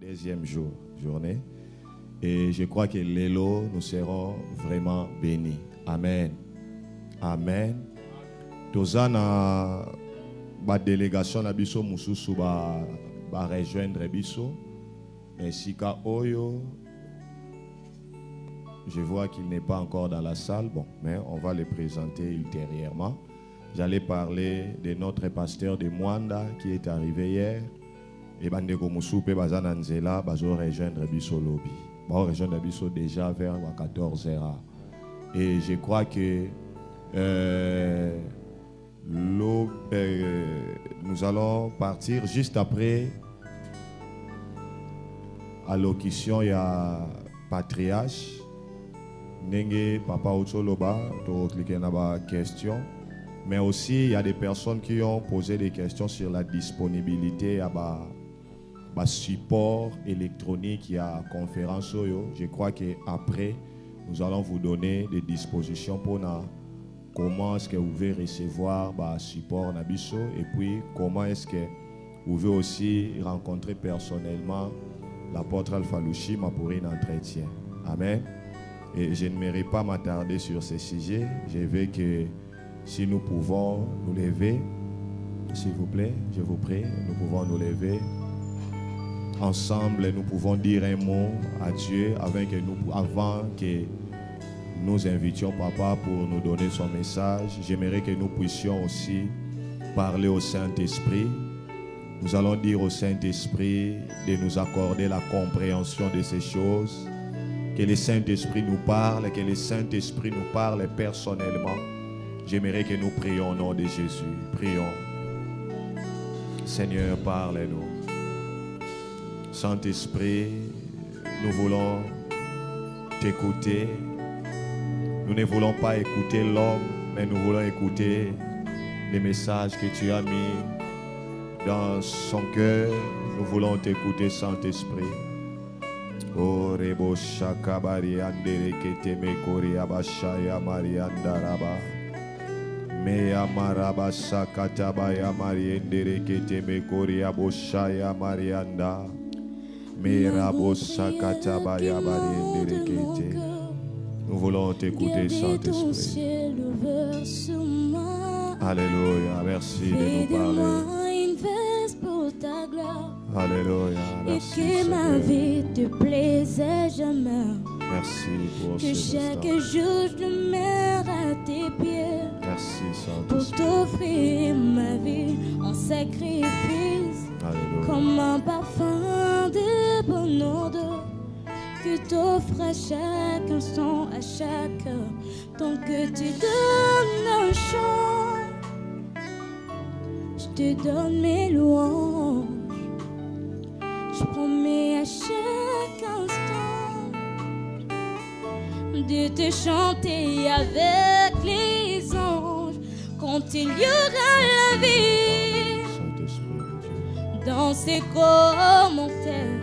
Deuxième journée. Et je crois que l'élo, nous serons vraiment bénis. Amen. Amen. Tozana ba délégation na biso mususu ba rejoindre biso. Mais sika oyo, je vois qu'il n'est pas encore dans la salle. Bon, mais on va le présenter ultérieurement. J'allais parler de notre pasteur de Mwanda qui est arrivé hier. Et bandeko musupe bazana nzela bazo rejoindre biso lobby. Ba rejoindre biso déjà vers 14h. Et je crois que nous allons partir juste après allocution ya patriarche Nenge Papa Ocholoba to cliquer na ba question. Mais aussi il y a des personnes qui ont posé des questions sur la disponibilité à support électronique, il y a conférence. Je crois qu'après, nous allons vous donner des dispositions pour comment est-ce que vous pouvez recevoir support Nabiso et puis comment est-ce que vous pouvez aussi rencontrer personnellement l'apôtre Alpha Lushima pour un entretien. Amen. Et je ne mérite pas m'attarder sur ces sujets. Je veux que si nous pouvons nous lever, s'il vous plaît, je vous prie, nous pouvons nous lever. Ensemble, nous pouvons dire un mot à Dieu avant que nous invitions Papa pour nous donner son message. J'aimerais que nous puissions aussi parler au Saint-Esprit. Nous allons dire au Saint-Esprit de nous accorder la compréhension de ces choses. Que le Saint-Esprit nous parle, que le Saint-Esprit nous parle personnellement. J'aimerais que nous prions au nom de Jésus. Prions. Seigneur, parle-nous. Saint-Esprit, nous voulons t'écouter. Nous ne voulons pas écouter l'homme, mais nous voulons écouter les messages que tu as mis dans son cœur. Nous voulons t'écouter, Saint-Esprit. Oh, Rebo Shakabari Andere Keteme Korea Bashaya Mariandaraba. Me Amaraba Sakatabaya Mariendere Keteme Korea Boshaya Marianda. Nous voulons t'écouter, Saint-Esprit. Alléluia, merci de nous parler. Alléluia, merci. Et que ma vie te plaisait jamais. Merci pour que ce chaque instant. jour je demeure à tes pieds. Merci, Pour Saint-Esprit. t'offrir ma vie en sacrifice. Alléluia. Comme un parfum de bon odeur que t'offres à chaque instant, à chaque heure. Tant que tu donnes un chant, je te donne mes louanges. Je promets à chaque instant de te chanter avec les anges quand il y aura la vie. Dans ces commentaires,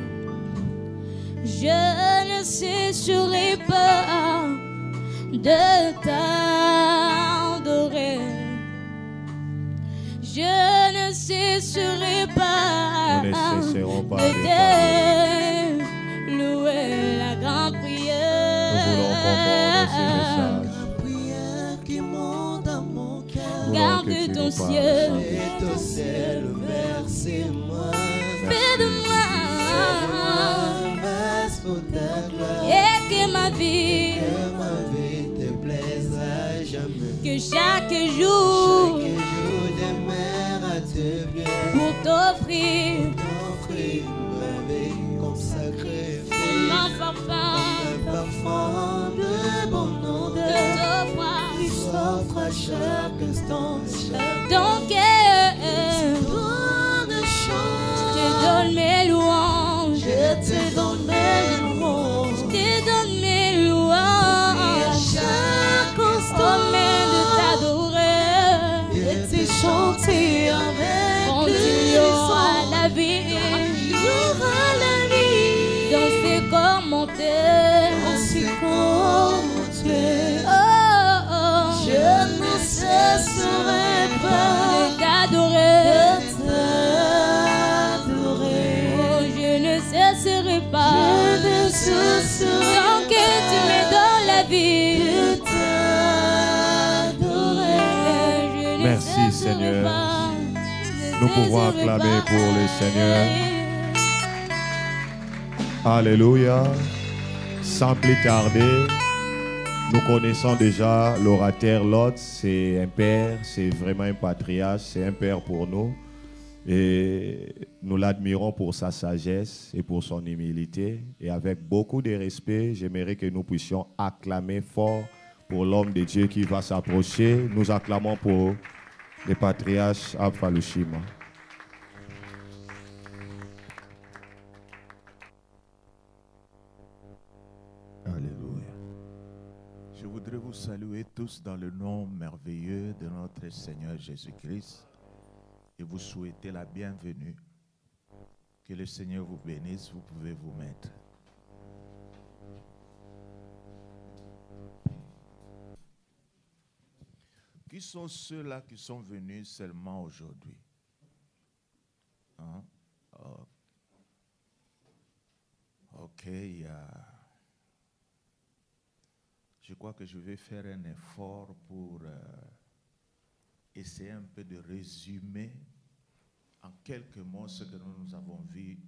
je ne cesserai pas de t'adorer. Je ne cesserai pas Nous ne cesserons pas de de te louer la grande prière. Nous voulons comprendre ces messages. Qui monte à mon cœur. Garde que tu ton nous parles, ciel. Et ton ciel, versez-moi. Fais de moi Passe pour ta gloire. et que ma vie, Que ma vie te plaise à jamais. que chaque jour Chaque jour demeure à te plaire. pour t'offrir T'offrir ma vie comme sacrifice. un parfum Un parfum de bon de odeur. t'offrir Qui s'offre à chaque instant. Chaque ton cœur. tour de Je chant. te donne mes louanges. Je te donne mes louanges. Je te donne mes Et à louanges. chaque Promets de instant, t'adorer. et te chanter Merci Seigneur. Nous pouvons acclamer pour le Seigneur. Alléluia. Sans plus tarder, nous connaissons déjà l'orateur Lot. C'est un père, c'est vraiment un patriarche, c'est un père pour nous. Et nous l'admirons pour sa sagesse et pour son humilité. Et avec beaucoup de respect, j'aimerais que nous puissions acclamer fort pour l'homme de Dieu qui va s'approcher. Nous acclamons pour le patriarche Alpha Lushima. Alléluia. Je voudrais vous saluer tous dans le nom merveilleux de notre Seigneur Jésus-Christ et vous souhaiter la bienvenue. Que le Seigneur vous bénisse, vous pouvez vous mettre. Qui sont ceux-là qui sont venus seulement aujourd'hui? Hein? Oh. Ok, je crois que je vais faire un effort pour essayer un peu de résumer en quelques mots ce que nous avons vu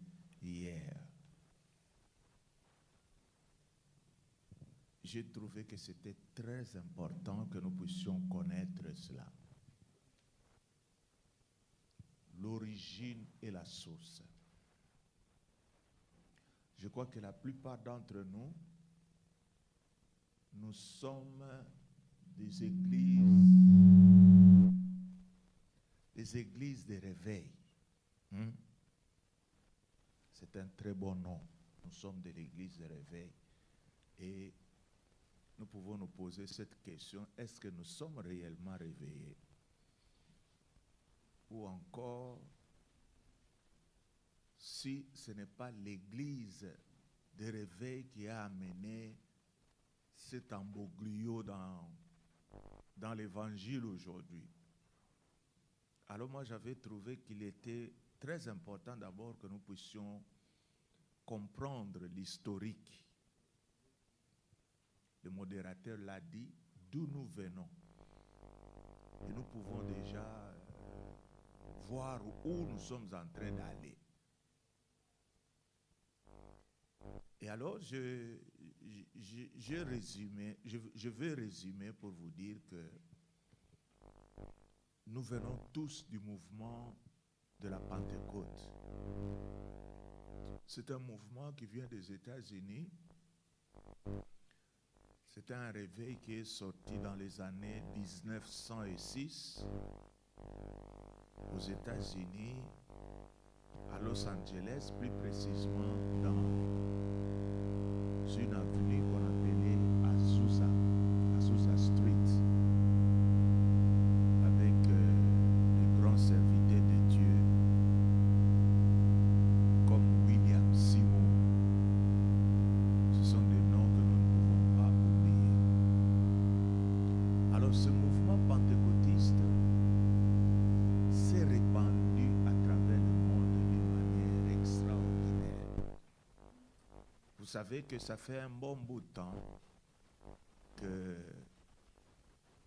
hier. J'ai trouvé que c'était très important que nous puissions connaître cela. L'origine et la source. Je crois que la plupart d'entre nous, nous sommes des églises de réveil. C'est un très bon nom. Nous sommes de l'église de réveil. Et nous pouvons nous poser cette question, est-ce que nous sommes réellement réveillés? Ou encore, si ce n'est pas l'église de réveil qui a amené cet embroglio dans l'évangile aujourd'hui. Alors moi j'avais trouvé qu'il était très important d'abord que nous puissions comprendre l'historique. Le modérateur l'a dit, d'où nous venons. Et nous pouvons déjà voir où nous sommes en train d'aller. Et alors, je vais résumer pour vous dire que nous venons tous du mouvement de la Pentecôte. C'est un mouvement qui vient des États-Unis. C'est un réveil qui est sorti dans les années 1906 aux États-Unis, à Los Angeles, plus précisément dans une avenue qu'on appelait Azusa Street, avec de grands serviteurs de Dieu comme William Seymour. Ce sont des noms que nous ne pouvons pas oublier. Alors ce mouvement pentecôtiste s'est répandu à travers le monde d'une manière extraordinaire. Vous savez que ça fait un bon bout de temps que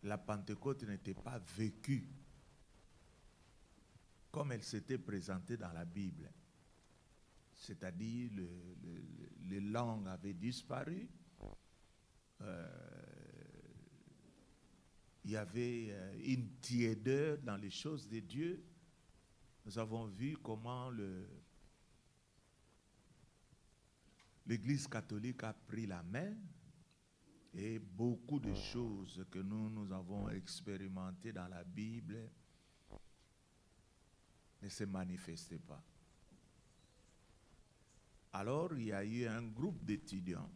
la Pentecôte n'était pas vécue comme elle s'était présentée dans la Bible. C'est-à-dire les langues avaient disparu, il y avait une tiédeur dans les choses de Dieu. Nous avons vu comment l'Église catholique a pris la main et beaucoup de choses que nous avons expérimentées dans la Bible ne se manifestaient pas. Alors, il y a eu un groupe d'étudiants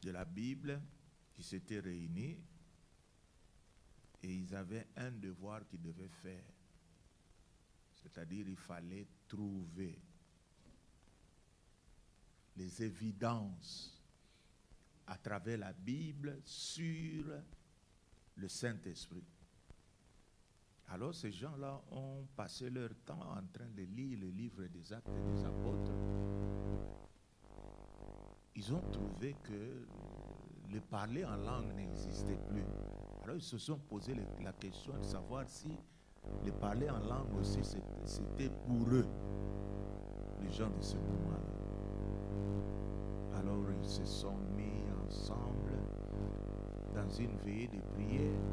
de la Bible qui s'étaient réunis et ils avaient un devoir qu'ils devaient faire. C'est-à-dire, il fallait trouver les évidences à travers la Bible sur le Saint-Esprit. Alors ces gens-là ont passé leur temps en train de lire le livre des Actes des Apôtres. Ils ont trouvé que le parler en langue n'existait plus. Alors ils se sont posé la question de savoir si le parler en langue aussi c'était pour eux, les gens de ce moment-là. Alors ils se sont mis ensemble dans une veillée de prière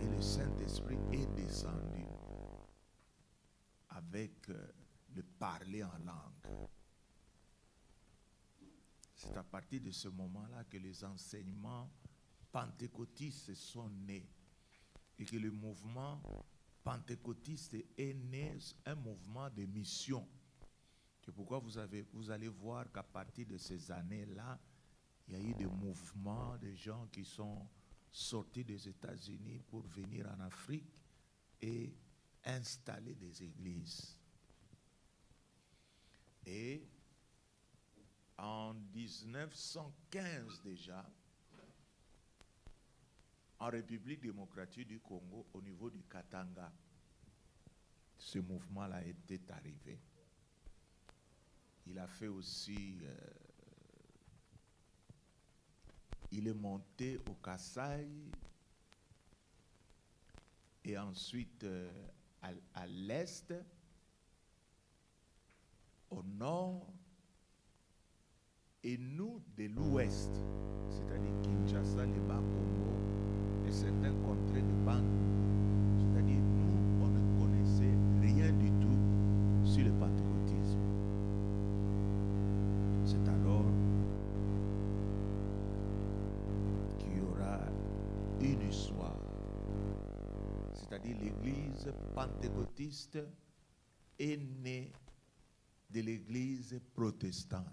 et le Saint-Esprit est descendu avec le parler en langue. C'est à partir de ce moment-là que les enseignements pentecôtistes sont nés et que le mouvement pentecôtiste est né, un mouvement de mission. C'est pourquoi vous allez voir qu'à partir de ces années-là, il y a eu des mouvements de gens qui sont sortis des États-Unis pour venir en Afrique et installer des églises. Et en 1915 déjà, en République démocratique du Congo, au niveau du Katanga, ce mouvement-là était arrivé. Il a fait aussi, il est monté au Kasaï et ensuite à l'est, au nord, et nous de l'ouest, c'est-à-dire Kinshasa, le Bas-Congo et certaines contrées de Bandundu. C'est-à-dire nous, on ne connaissait rien du tout sur le pentecôtisme. C'est alors qu'il y aura une histoire. C'est-à-dire l'église pentecôtiste est née de l'église protestante.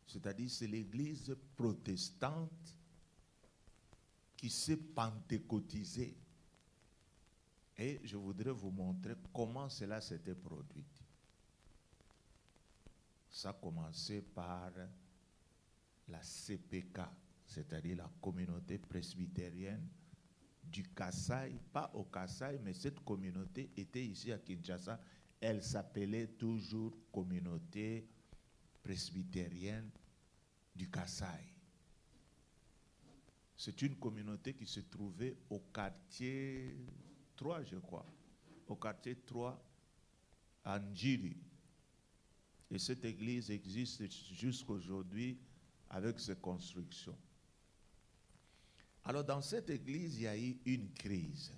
C'est-à-dire c'est l'église protestante qui s'est pentecôtisée. Et je voudrais vous montrer comment cela s'était produit. Ça a commencé par la CPK, c'est-à-dire la communauté presbytérienne du Kasaï, pas au Kasaï, mais cette communauté était ici à Kinshasa. Elle s'appelait toujours communauté presbytérienne du Kasaï. C'est une communauté qui se trouvait au quartier 3, je crois, au quartier 3 à Njiri. Et cette église existe jusqu'à aujourd'hui avec ses constructions. Alors dans cette église, il y a eu une crise.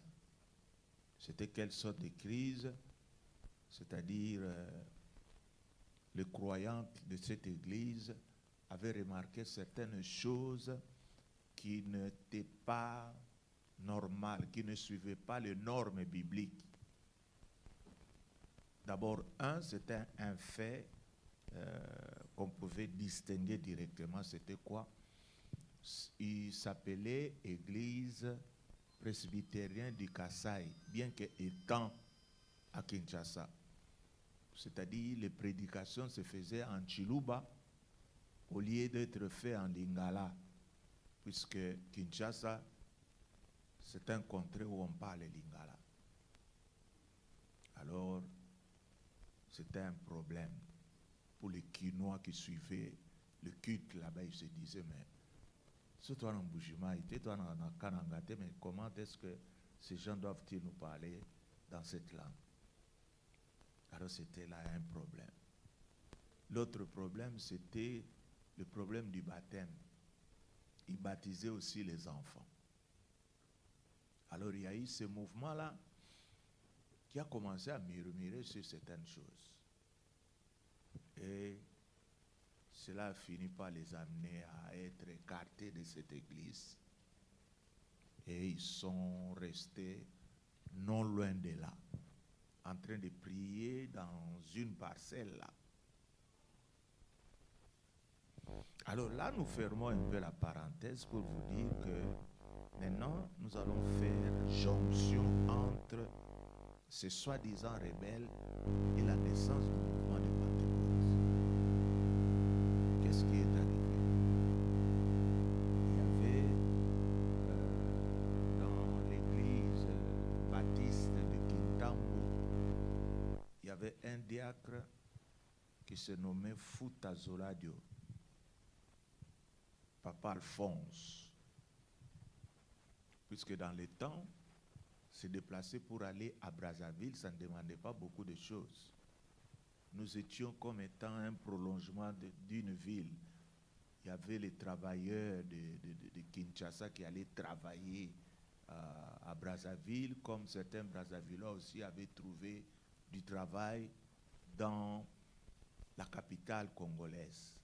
C'était quelle sorte de crise? C'est-à-dire les croyants de cette église avaient remarqué certaines choses qui n'étaient pas normales, qui ne suivaient pas les normes bibliques. D'abord, c'était un fait qu'on pouvait distinguer directement. C'était quoi? Il s'appelait Église presbytérienne du Kasaï, bien qu'étant à Kinshasa. C'est-à-dire les prédications se faisaient en Chiluba au lieu d'être faites en Lingala, puisque Kinshasa, c'est un contrée où on parle Lingala. Alors, c'était un problème pour les Kinois qui suivaient le culte là-bas. Ils se disaient, mais si toi en Boujima, toi en Kanangate, mais comment est-ce que ces gens doivent-ils nous parler dans cette langue? Alors c'était là un problème. L'autre problème, c'était le problème du baptême. Ils baptisaient aussi les enfants. Alors il y a eu ce mouvement-là qui a commencé à murmurer sur certaines choses. Et cela a fini par les amener à être écartés de cette église. Et ils sont restés non loin de là, en train de prier dans une parcelle là. Alors là, nous fermons un peu la parenthèse pour vous dire que maintenant, nous allons faire jonction entre ces soi-disant rebelles et la naissance du mouvement de Pentecôte. Qu'est-ce qui est arrivé? Il y avait dans l'église baptiste de Kintambo, il y avait un diacre qui se nommait Futa Zoladio. Papa Alphonse. Puisque dans les temps, se déplacer pour aller à Brazzaville, ça ne demandait pas beaucoup de choses. Nous étions comme étant un prolongement d'une ville. Il y avait les travailleurs de Kinshasa qui allaient travailler à Brazzaville, comme certains Brazzavillois aussi avaient trouvé du travail dans la capitale congolaise.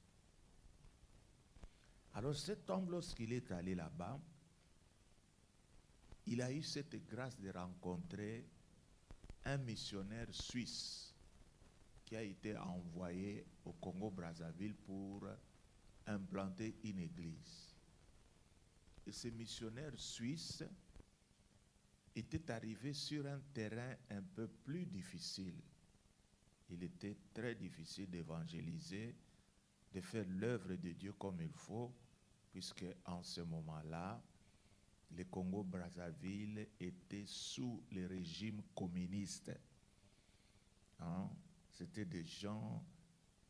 Alors cet homme, lorsqu'il est allé là-bas, il a eu cette grâce de rencontrer un missionnaire suisse qui a été envoyé au Congo-Brazzaville pour implanter une église. Et ce missionnaire suisse était arrivé sur un terrain un peu plus difficile. Il était très difficile d'évangéliser, de faire l'œuvre de Dieu comme il faut, puisque en ce moment-là, le Congo-Brazzaville était sous le régime communiste. Hein? C'était des gens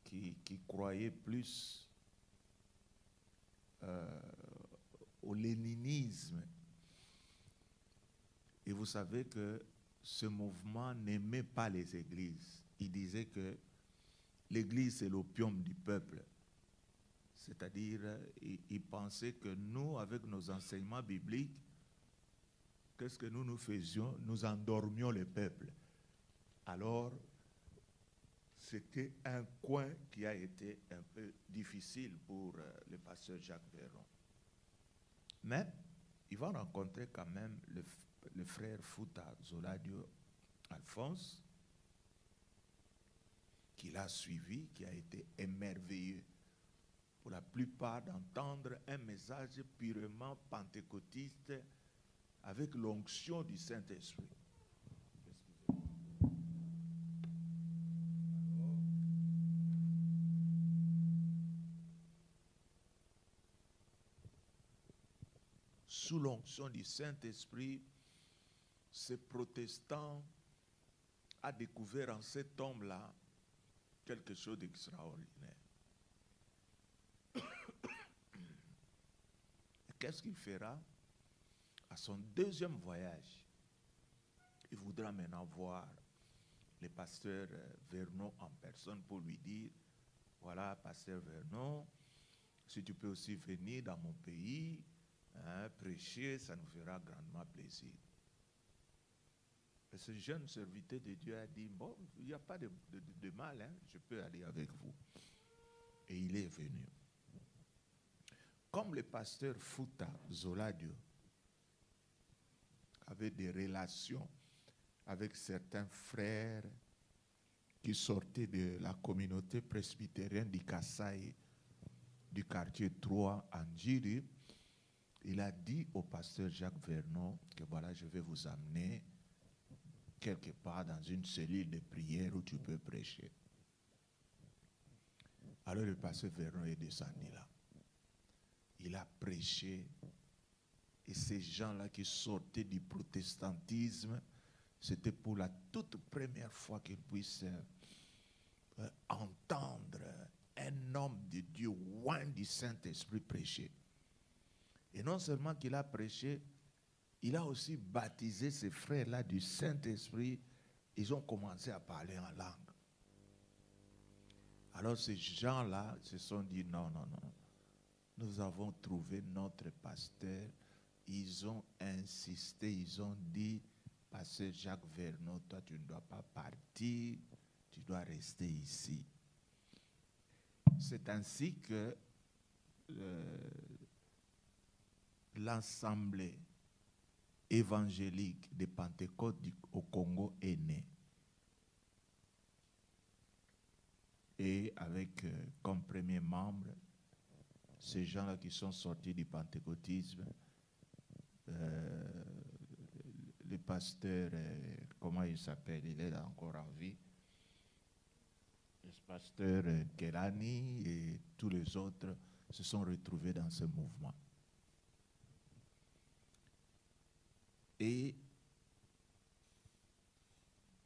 qui croyaient plus au léninisme. Et vous savez que ce mouvement n'aimait pas les églises. Il disait que l'église c'est l'opium du peuple. C'est-à-dire, il pensait que nous, avec nos enseignements bibliques, qu'est-ce que nous faisions? Nous endormions le peuple. Alors, c'était un coin qui a été un peu difficile pour le pasteur Jacques Vernon. Mais il va rencontrer quand même le frère Fouta Zoladio Alphonse, qui l'a suivi, qui a été émerveillé pour la plupart d'entendre un message purement pentecôtiste avec l'onction du Saint-Esprit. Sous l'onction du Saint-Esprit, ce protestant a découvert en cet homme-là quelque chose d'extraordinaire. Qu'est-ce qu'il fera? À son deuxième voyage, il voudra maintenant voir le pasteur Vernon en personne pour lui dire, voilà, pasteur Vernon, si tu peux aussi venir dans mon pays, hein, prêcher, ça nous fera grandement plaisir. Et ce jeune serviteur de Dieu a dit, bon, il n'y a pas de mal, hein, je peux aller avec vous. Et il est venu. Comme le pasteur Fouta Zoladio avait des relations avec certains frères qui sortaient de la communauté presbytérienne du Kasaï, du quartier 3 en Djiri, il a dit au pasteur Jacques Vernon que voilà, je vais vous amener quelque part dans une cellule de prière où tu peux prêcher. Alors le pasteur Vernon est descendu là. Il a prêché et ces gens-là qui sortaient du protestantisme, c'était pour la toute première fois qu'ils puissent entendre un homme de Dieu loin du Saint-Esprit prêcher. Et non seulement qu'il a prêché, il a aussi baptisé ces frères-là du Saint-Esprit. Ils ont commencé à parler en langue. Alors ces gens-là se sont dit non. Nous avons trouvé notre pasteur. Ils ont insisté, ils ont dit, pasteur Jacques Vernon, toi tu ne dois pas partir, tu dois rester ici. C'est ainsi que l'Assemblée évangélique de Pentecôte au Congo est née. Et avec comme premier membre ces gens-là qui sont sortis du pentecôtisme, le pasteur, comment il s'appelle, il est là encore en vie, le pasteur Kelani et tous les autres se sont retrouvés dans ce mouvement. Et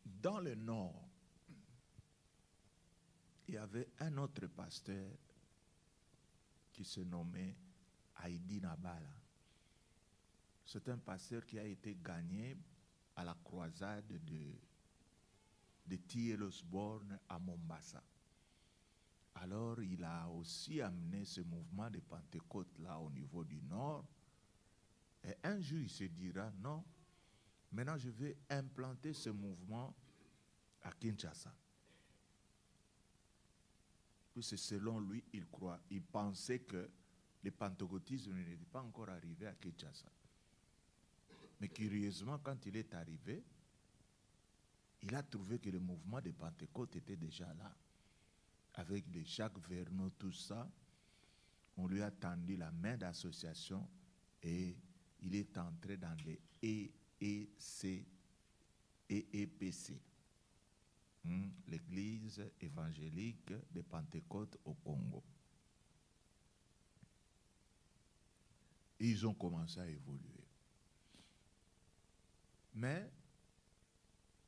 dans le nord, il y avait un autre pasteur qui se nommait Heidi Nabala. C'est un pasteur qui a été gagné à la croisade de T.L. Osborne à Mombasa. Alors, il a aussi amené ce mouvement de Pentecôte là au niveau du Nord. Et un jour, il se dira, non, maintenant je vais implanter ce mouvement à Kinshasa. Puis c'est selon lui, il croit. Il pensait que le pentecôtisme n'était pas encore arrivé à Kinshasa. Mais curieusement, quand il est arrivé, il a trouvé que le mouvement de Pentecôte était déjà là. Avec les Jacques Verneau, tout ça, on lui a tendu la main d'association et il est entré dans les EEPC, l'Église évangélique de Pentecôte au Congo. Et ils ont commencé à évoluer. Mais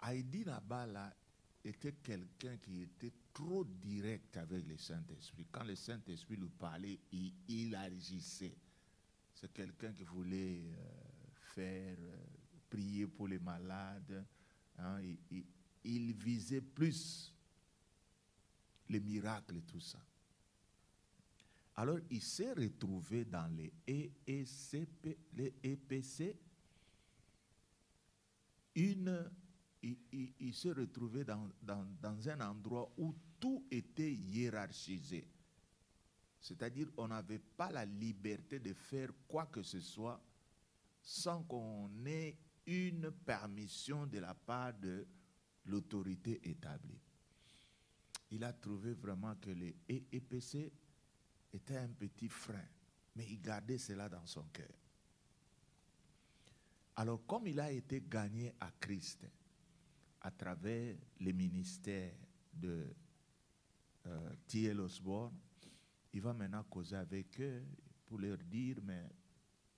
Heidi Nabala était quelqu'un qui était trop direct avec le Saint-Esprit. Quand le Saint-Esprit lui parlait, il agissait. C'est quelqu'un qui voulait prier pour les malades. Hein, il visait plus les miracles et tout ça. Alors, il s'est retrouvé dans les EPC. Il s'est retrouvé dans un endroit où tout était hiérarchisé. C'est-à-dire on n'avait pas la liberté de faire quoi que ce soit sans qu'on ait une permission de la part de l'autorité établie. Il a trouvé vraiment que les EPC étaient un petit frein, mais il gardait cela dans son cœur. Alors comme il a été gagné à Christ à travers les ministères de T.L. Osborne, il va maintenant causer avec eux pour leur dire, mais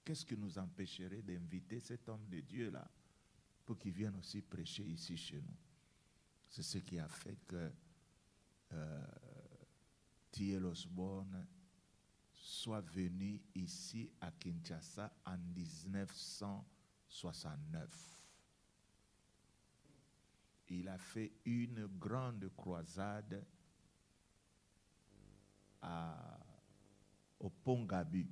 qu'est-ce qui nous empêcherait d'inviter cet homme de Dieu-là pour qu'il vienne aussi prêcher ici chez nous? C'est ce qui a fait que T.L. Osborne soit venu ici à Kinshasa en 1969. Il a fait une grande croisade au Pont Gabu.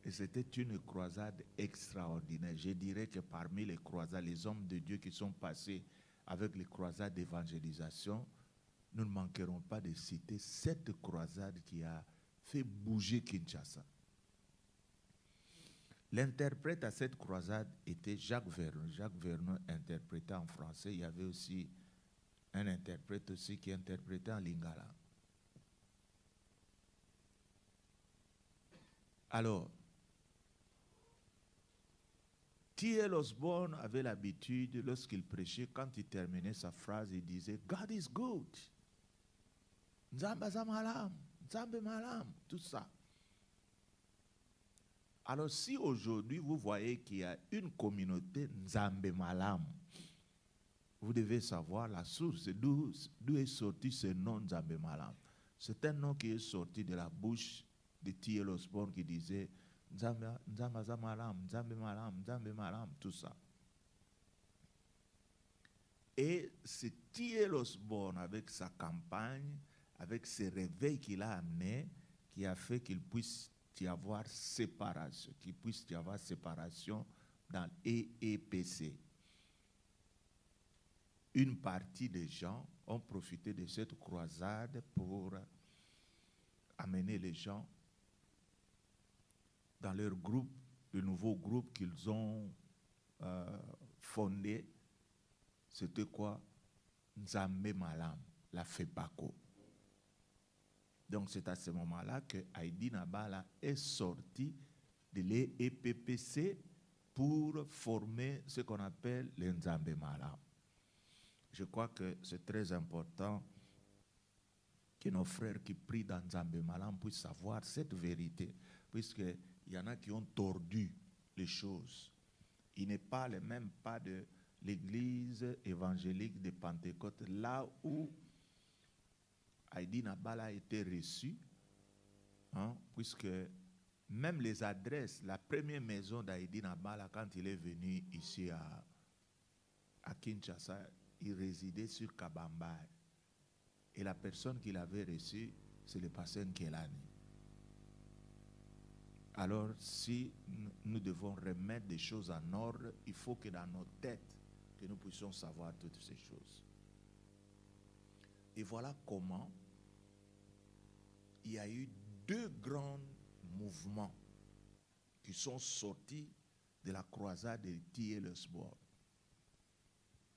Et c'était une croisade extraordinaire. Je dirais que parmi les croisades, les hommes de Dieu qui sont passés avec les croisades d'évangélisation, nous ne manquerons pas de citer cette croisade qui a fait bouger Kinshasa. L'interprète à cette croisade était Jacques Verneau. Jacques Verneau interprétait en français. Il y avait aussi un interprète aussi qui interprétait en lingala. Alors, T.L. Osborne avait l'habitude, lorsqu'il prêchait, quand il terminait sa phrase, il disait « God is good ». Nzambe zamalam, Nzambe malam, tout ça. Alors si aujourd'hui vous voyez qu'il y a une communauté Nzambe malam, vous devez savoir la source, d'où est sorti ce nom Nzambe malam. C'est un nom qui est sorti de la bouche de T.L. Osborne qui disait Nzambe zamalam, Nzambe malam, Nzambe malam, tout ça. Et c'est T.L. Osborne avec sa campagne, avec ses réveils qu'il a amenés, qui a fait qu'il puisse y avoir séparation, qu'il puisse y avoir séparation dans l'EEPC. Une partie des gens ont profité de cette croisade pour amener les gens dans leur groupe, le nouveau groupe qu'ils ont fondé. C'était quoi? Nzambe Malam, la FEPACO. Donc c'est à ce moment-là que Heidi Nabala est sorti de l'EPPC pour former ce qu'on appelle les Nzambe Malam. Je crois que c'est très important que nos frères qui prient dans Nzambe Malam puissent savoir cette vérité, puisqu'il y en a qui ont tordu les choses. Il n'est pas le même pas de l'église évangélique de Pentecôte, là où Heidi Nabala a été reçu, hein, puisque même les adresses, la première maison d'Aïdi Nabala, quand il est venu ici à Kinshasa, il résidait sur Kabambaye. Et la personne qu'il avait reçue, c'est le pasteur Nkelani. Alors, si nous devons remettre des choses en ordre, il faut que dans nos têtes, que nous puissions savoir toutes ces choses. Et voilà comment il y a eu deux grands mouvements qui sont sortis de la croisade de Thielesbourg.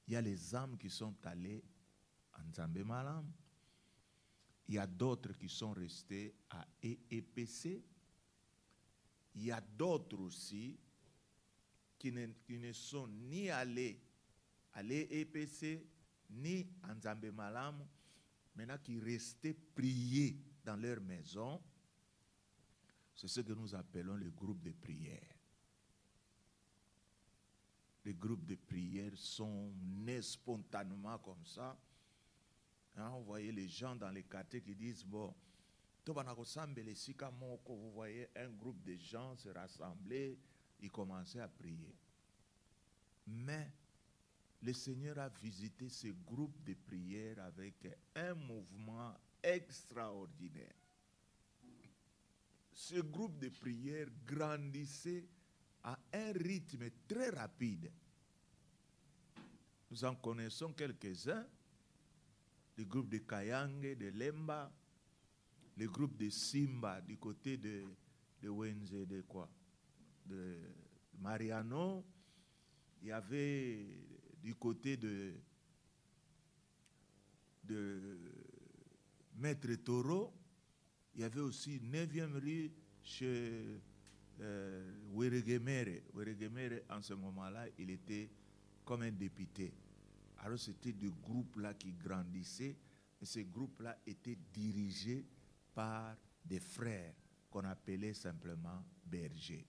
Il y a les âmes qui sont allées en Nzambé Malam. Il y a d'autres qui sont restés à EEPC. Il y a d'autres aussi qui ne sont ni allés à l'EEPC, ni en Nzambé Malam, maintenant qui restaient prier dans leur maison. C'est ce que nous appelons le groupe de prière. Les groupes de prière sont nés spontanément comme ça. Hein, vous voyez les gens dans les quartiers qui disent, bon, vous voyez un groupe de gens se rassembler, ils commençaient à prier. Mais le Seigneur a visité ce groupe de prière avec un mouvement extraordinaire. Ce groupe de prière grandissait à un rythme très rapide. Nous en connaissons quelques-uns, le groupe de Kayange, de Lemba, le groupe de Simba du côté de Wenze, de Mariano. Il y avait du côté de Maître Toro, il y avait aussi 9e rue chez Weregemere. Weregemere, en ce moment-là, il était comme un député. Alors c'était des groupes-là qui grandissaient, et ces groupes-là étaient dirigés par des frères qu'on appelait simplement bergers.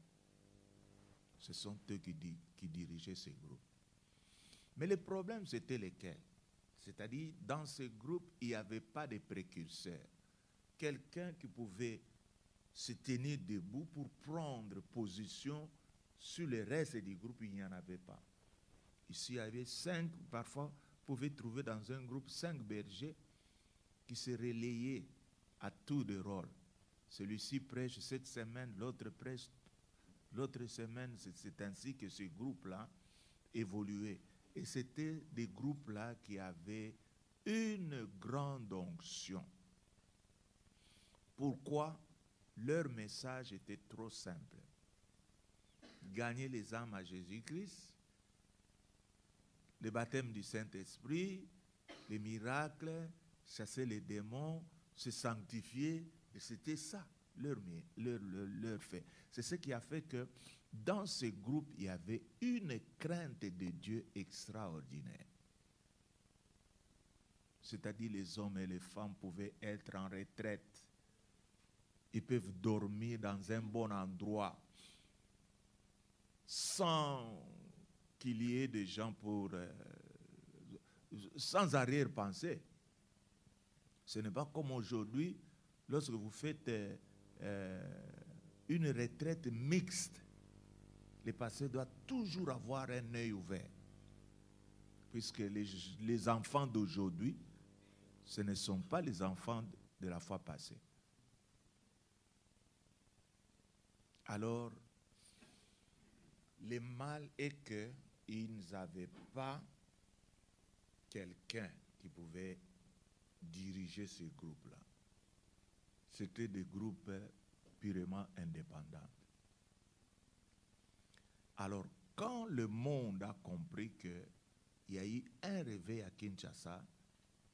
Ce sont eux qui dirigeaient ces groupes. Mais le problème, c'était lesquels? C'est-à-dire, dans ces groupes, il n'y avait pas de précurseurs. Quelqu'un qui pouvait se tenir debout pour prendre position sur le reste du groupe, il n'y en avait pas. Ici, il y avait 5, parfois, vous pouvez trouver dans un groupe 5 bergers qui se relayaient à tour de rôle. Celui-ci prêche cette semaine, l'autre prêche l'autre semaine. C'est ainsi que ce groupe-là évoluait. Et c'était des groupes-là qui avaient une grande onction. Pourquoi? Leur message était trop simple. Gagner les âmes à Jésus-Christ, le baptême du Saint-Esprit, les miracles, chasser les démons, se sanctifier, et c'était ça leur fait. C'est ce qui a fait que dans ce groupe, il y avait une crainte de Dieu extraordinaire. C'est-à-dire les hommes et les femmes pouvaient être en retraite. Ils peuvent dormir dans un bon endroit sans qu'il y ait des gens sans arrière-pensée. Ce n'est pas comme aujourd'hui, lorsque vous faites une retraite mixte, le pasteur doit toujours avoir un œil ouvert. Puisque les enfants d'aujourd'hui, ce ne sont pas les enfants de la fois passée. Alors, le mal est qu'ils n'avaient pas quelqu'un qui pouvait diriger ces groupes-là. C'était des groupes purement indépendants. Alors, quand le monde a compris qu'il y a eu un réveil à Kinshasa,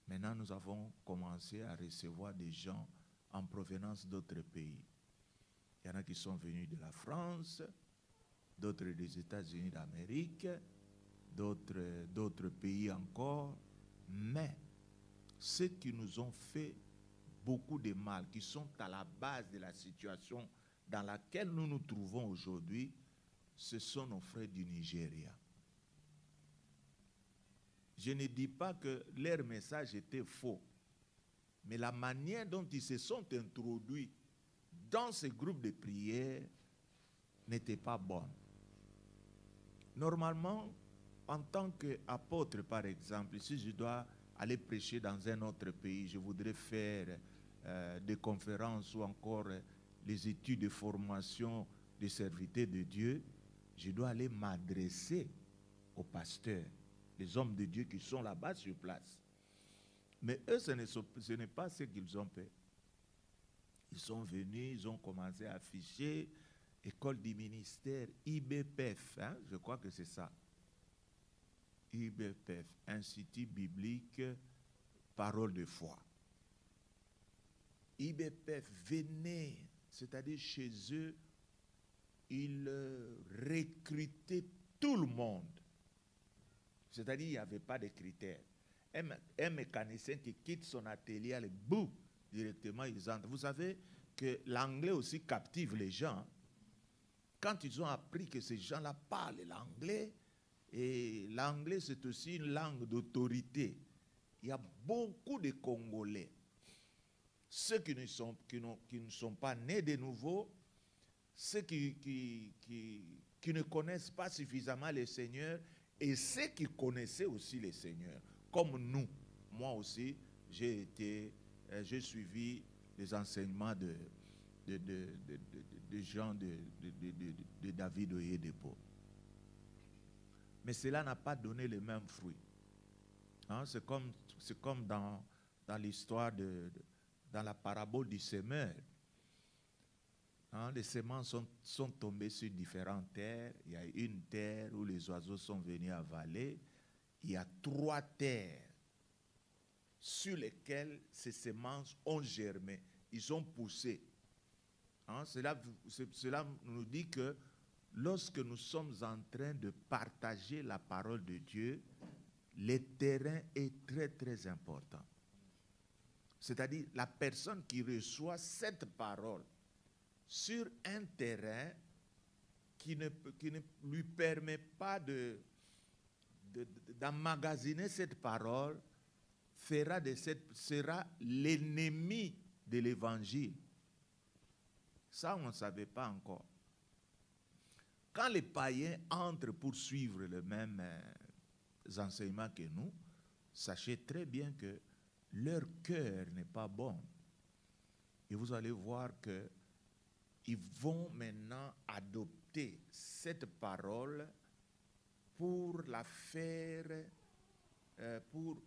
maintenant nous avons commencé à recevoir des gens en provenance d'autres pays. Il y en a qui sont venus de la France, d'autres des États-Unis d'Amérique, d'autres pays encore. Mais ceux qui nous ont fait beaucoup de mal, qui sont à la base de la situation dans laquelle nous nous trouvons aujourd'hui, ce sont nos frères du Nigeria. Je ne dis pas que leur message était faux, mais la manière dont ils se sont introduits dans ces groupes de prière n'étaient pas bonnes. Normalement, en tant qu'apôtre, par exemple, si je dois aller prêcher dans un autre pays, je voudrais faire des conférences ou encore les études de formation de serviteurs de Dieu, je dois aller m'adresser aux pasteurs, les hommes de Dieu qui sont là-bas sur place. Mais eux, ce n'est pas ce qu'ils ont fait. Ils sont venus, ils ont commencé à afficher École du ministère, IBPF, hein, je crois que c'est ça. IBPF, Institut biblique, parole de foi. IBPF, venez, c'est-à-dire chez eux, ils recrutaient tout le monde. C'est-à-dire qu'il n'y avait pas de critères. Un mécanicien qui quitte son atelier, le bout, directement, ils entrent. Vous savez que l'anglais aussi captive les gens. Quand ils ont appris que ces gens-là parlent l'anglais, et l'anglais c'est aussi une langue d'autorité, il y a beaucoup de Congolais, ceux qui ne sont pas nés de nouveau, ceux qui ne connaissent pas suffisamment le Seigneur, et ceux qui connaissaient aussi le Seigneur, comme nous. Moi aussi, j'ai suivi les enseignements de gens de David Oyedepo. Mais cela n'a pas donné les mêmes fruits. Hein, c'est comme dans l'histoire, dans la parabole du semeur. Hein, les semences sont tombées sur différentes terres. Il y a une terre où les oiseaux sont venus avaler. Il y a 3 terres sur lesquelles ces semences ont germé. Ils ont poussé. Hein, cela nous dit que lorsque nous sommes en train de partager la parole de Dieu, le terrain est très très important. C'est-à-dire la personne qui reçoit cette parole sur un terrain qui ne lui permet pas d'emmagasiner cette parole, sera l'ennemi de l'évangile. Ça, on ne savait pas encore. Quand les païens entrent pour suivre les mêmes enseignements que nous, sachez très bien que leur cœur n'est pas bon. Et vous allez voir qu'ils vont maintenant adopter cette parole pour la faire, pour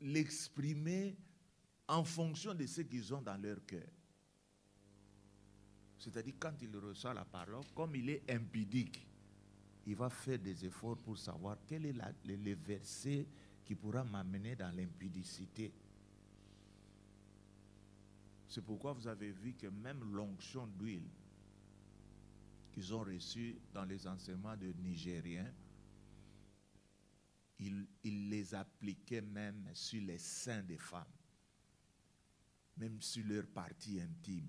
l'exprimer en fonction de ce qu'ils ont dans leur cœur. C'est-à-dire quand il reçoit la parole, comme il est impudique, il va faire des efforts pour savoir quel est le verset qui pourra m'amener dans l'impudicité. C'est pourquoi vous avez vu que même l'onction d'huile qu'ils ont reçue dans les enseignements de Nigériens, ils les appliquaient même sur les seins des femmes, même sur leurs parties intimes.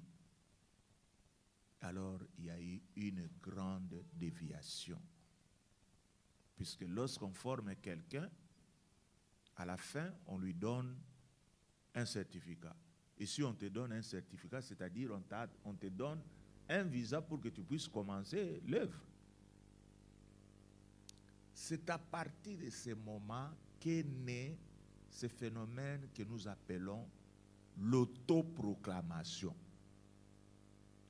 Alors, il y a eu une grande déviation. Puisque lorsqu'on forme quelqu'un, à la fin, on lui donne un certificat. Et si on te donne un certificat, c'est-à-dire on te donne un visa pour que tu puisses commencer l'œuvre. C'est à partir de ce moment qu'est né ce phénomène que nous appelons l'autoproclamation.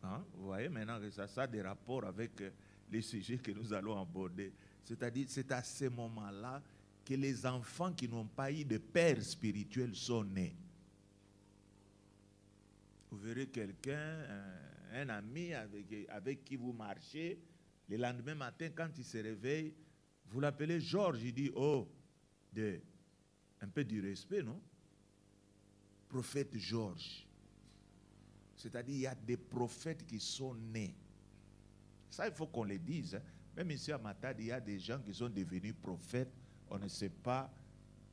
Hein? Vous voyez maintenant que ça a des rapports avec les sujets que nous allons aborder. C'est-à-dire, c'est à ce moment-là que les enfants qui n'ont pas eu de père spirituel sont nés. Vous verrez quelqu'un, un ami avec qui vous marchez, le lendemain matin, quand il se réveille, vous l'appelez Georges, il dit, oh, un peu du respect, non? Prophète Georges. C'est-à-dire, il y a des prophètes qui sont nés. Ça, il faut qu'on le dise. Hein. Même ici à Matadi, il y a des gens qui sont devenus prophètes. On ne sait pas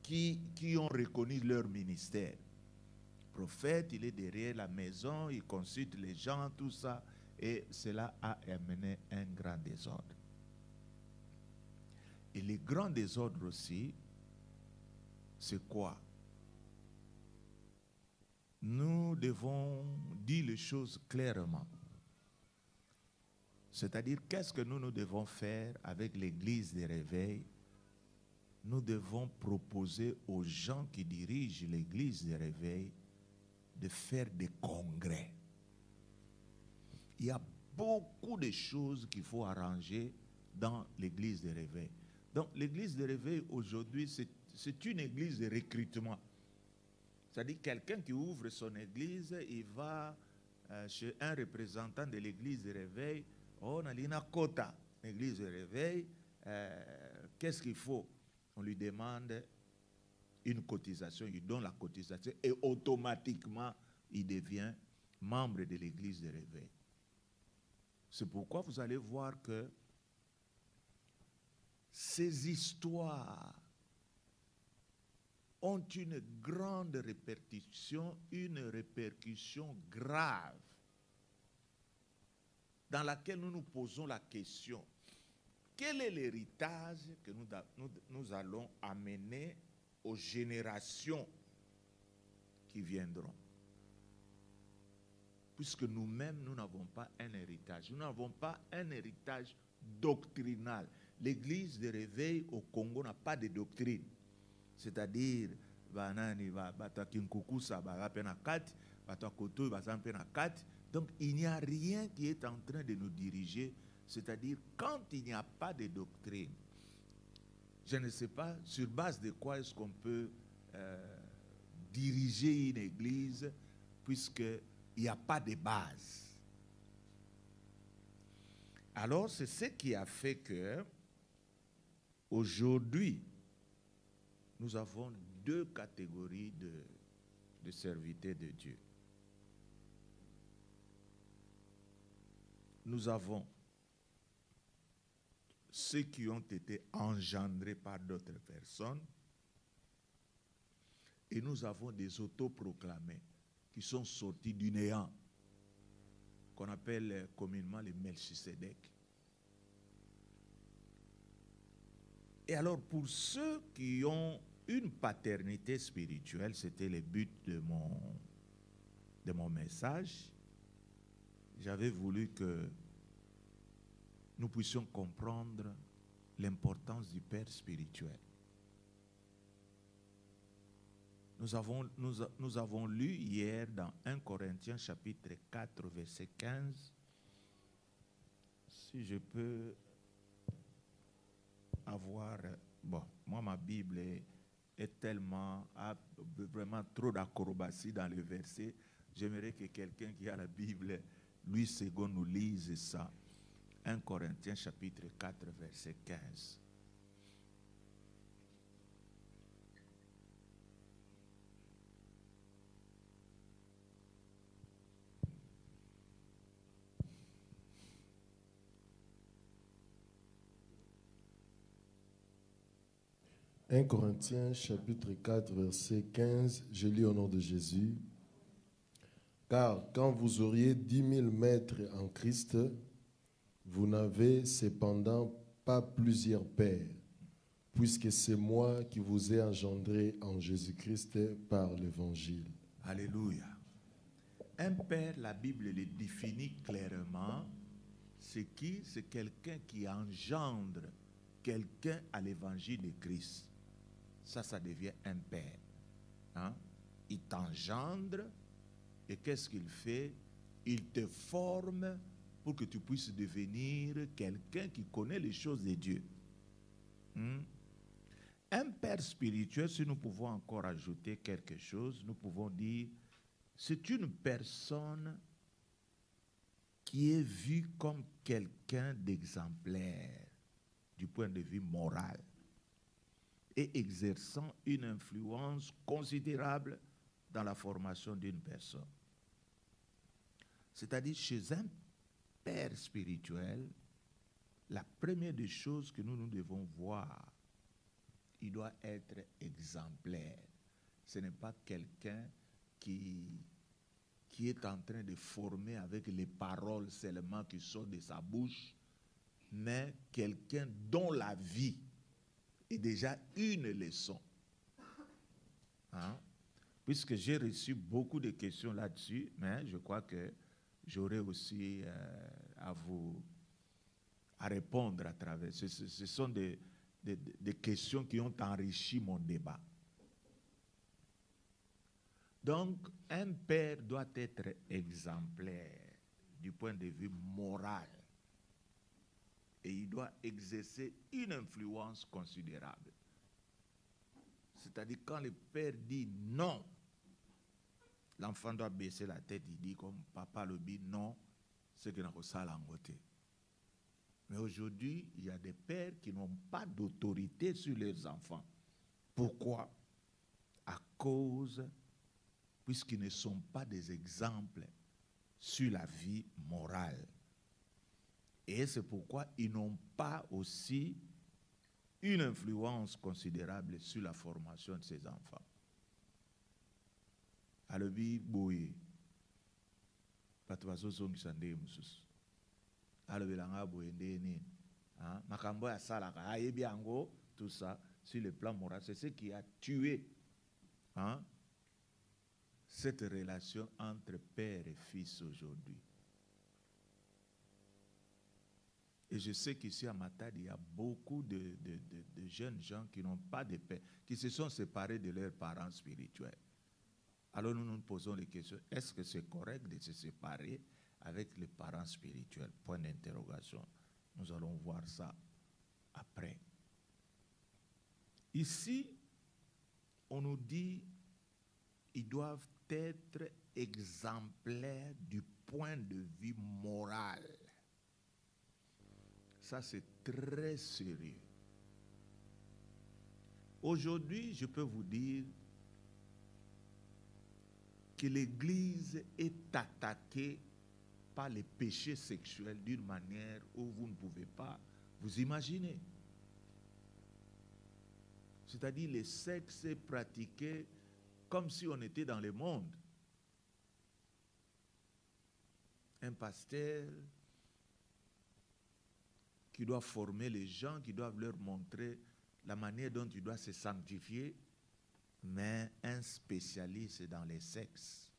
qui ont reconnu leur ministère. Prophète, il est derrière la maison, il consulte les gens, tout ça. Et cela a amené un grand désordre. Et les grands désordres aussi, c'est quoi? nous devons dire les choses clairement. C'est-à-dire, qu'est-ce que nous devons faire avec l'église des réveils? Nous devons proposer aux gens qui dirigent l'église des réveils de faire des congrès. Il y a beaucoup de choses qu'il faut arranger dans l'église des réveils. Donc, l'église des réveils, aujourd'hui, c'est une église de recrutement. C'est-à-dire, quelqu'un qui ouvre son église, il va chez un représentant de l'église des réveils. On a une quota, l'église des réveils. Qu'est-ce qu'il faut? On lui demande une cotisation, il donne la cotisation et automatiquement, il devient membre de l'église des réveils. C'est pourquoi vous allez voir que ces histoires ont une grande répercussion, une répercussion grave, dans laquelle nous nous posons la question, quel est l'héritage que nous allons amener aux générations qui viendront? Puisque nous-mêmes, nous n'avons pas un héritage. Nous n'avons pas un héritage doctrinal. L'église de réveil au Congo n'a pas de doctrine. C'est-à-dire, donc il n'y a rien qui est en train de nous diriger. C'est-à-dire, quand il n'y a pas de doctrine, je ne sais pas sur base de quoi est-ce qu'on peut diriger une église, puisqu'il n'y a pas de base. Alors, c'est ce qui a fait que, aujourd'hui, nous avons deux catégories de serviteurs de Dieu. Nous avons ceux qui ont été engendrés par d'autres personnes, et nous avons des autoproclamés qui sont sortis du néant, qu'on appelle communément les Melchisedec. Et alors, pour ceux qui ont une paternité spirituelle, c'était le but de mon message, j'avais voulu que nous puissions comprendre l'importance du Père spirituel. Nous avons lu hier dans 1 Corinthiens chapitre 4, verset 15. Si je peux avoir... Bon, moi, ma Bible est tellement... a vraiment trop d'acrobatie dans les versets. J'aimerais que quelqu'un qui a la Bible, lui, second, nous lise ça. 1 Corinthiens chapitre 4, verset 15. « 1 Corinthiens chapitre 4, verset 15, je lis au nom de Jésus. « Car quand vous auriez 10 000 maîtres en Christ, vous n'avez cependant pas plusieurs pères, puisque c'est moi qui vous ai engendré en Jésus-Christ par l'Évangile. » Alléluia. Un père, la Bible le définit clairement. C'est qui? C'est quelqu'un qui engendre quelqu'un à l'Évangile de Christ. Ça devient un père. Hein? Il t'engendre et qu'est-ce qu'il fait? Il te forme pour que tu puisses devenir quelqu'un qui connaît les choses de Dieu. Un père spirituel, si nous pouvons encore ajouter quelque chose, nous pouvons dire, c'est une personne qui est vue comme quelqu'un d'exemplaire du point de vue moral et exerçant une influence considérable dans la formation d'une personne. C'est-à-dire, chez un père spirituel, la première des choses que nous devons voir, il doit être exemplaire. Ce n'est pas quelqu'un qui est en train de former avec les paroles seulement qui sortent de sa bouche, mais quelqu'un dont la vie est déjà une leçon. Hein? puisque j'ai reçu beaucoup de questions là-dessus, mais je crois que j'aurai aussi à répondre à travers. Ce sont des questions qui ont enrichi mon débat. Donc, un père doit être exemplaire du point de vue moral. Et il doit exercer une influence considérable. C'est-à-dire quand le père dit non, l'enfant doit baisser la tête, il dit comme papa le dit non, c'est qu'il n'a pas ça à côté. Mais aujourd'hui, il y a des pères qui n'ont pas d'autorité sur leurs enfants. Pourquoi? À cause, puisqu'ils ne sont pas des exemples sur la vie morale. Et c'est pourquoi ils n'ont pas aussi une influence considérable sur la formation de ces enfants. Alobi boye patwazo zongisande mususu alobi langa boye ndeni makambo ya salaka ayebi yango tout ça sur le plan moral, c'est ce qui a tué cette relation entre père et fils aujourd'hui. Et je sais qu'ici à Matadi, il y a beaucoup de jeunes gens qui n'ont pas de père, qui se sont séparés de leurs parents spirituels. Alors nous nous posons les questions, est-ce que c'est correct de se séparer avec les parents spirituels? Point d'interrogation. Nous allons voir ça après. Ici, on nous dit qu'ils doivent être exemplaires du point de vue moral. Ça, c'est très sérieux. Aujourd'hui, je peux vous dire que l'Église est attaquée par les péchés sexuels d'une manière où vous ne pouvez pas vous imaginer. C'est-à-dire le sexe est pratiqué comme si on était dans le monde. Un pasteur qui doit former les gens, qui doivent leur montrer la manière dont ils doivent se sanctifier, mais un spécialiste dans les sexes.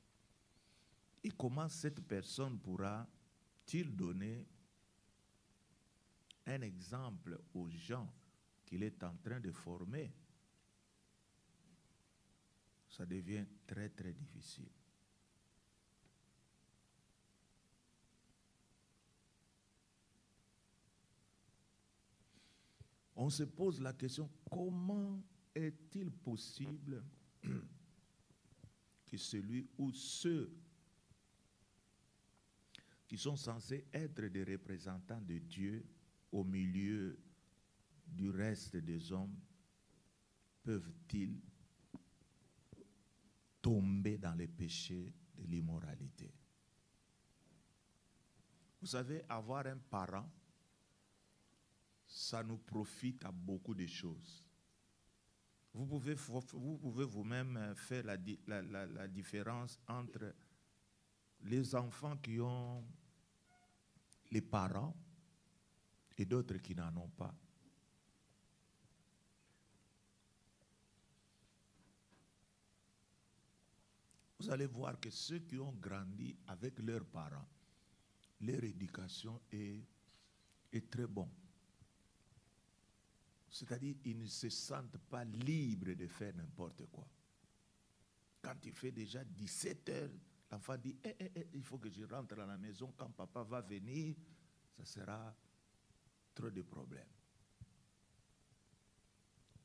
Et comment cette personne pourra-t-il donner un exemple aux gens qu'il est en train de former? Ça devient très, très difficile. On se pose la question, comment est-il possible que celui ou ceux qui sont censés être des représentants de Dieu au milieu du reste des hommes peuvent-ils tomber dans les péchés de l'immoralité? Vous savez, avoir un parent, ça nous profite à beaucoup de choses. Vous pouvez vous-même faire la différence entre les enfants qui ont les parents et d'autres qui n'en ont pas. Vous allez voir que ceux qui ont grandi avec leurs parents, leur éducation est très bonne. C'est-à-dire qu'ils ne se sentent pas libres de faire n'importe quoi. Quand il fait déjà 17 heures, l'enfant dit il faut que je rentre à la maison, quand papa va venir, ça sera trop de problèmes.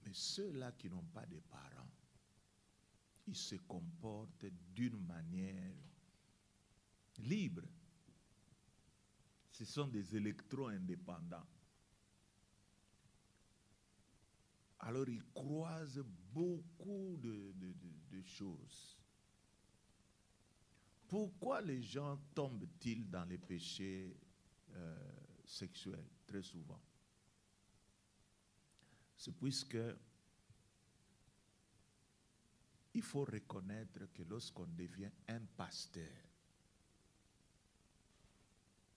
Mais ceux-là qui n'ont pas de parents, ils se comportent d'une manière libre. Ce sont des électrons indépendants. Alors ils croisent beaucoup de choses. Pourquoi les gens tombent-ils dans les péchés sexuels très souvent? C'est puisque il faut reconnaître que lorsqu'on devient un pasteur,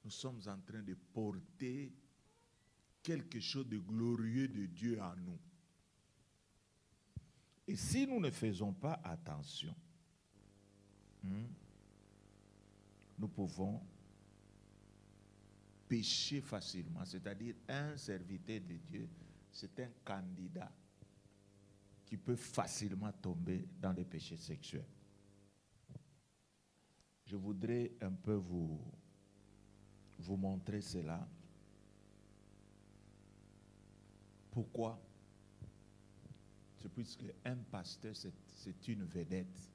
nous sommes en train de porter quelque chose de glorieux de Dieu en nous. Et si nous ne faisons pas attention, nous pouvons pécher facilement. C'est-à-dire, un serviteur de Dieu, c'est un candidat qui peut facilement tomber dans les péchés sexuels. Je voudrais un peu vous montrer cela. Pourquoi? C'est puisque un pasteur, c'est une vedette.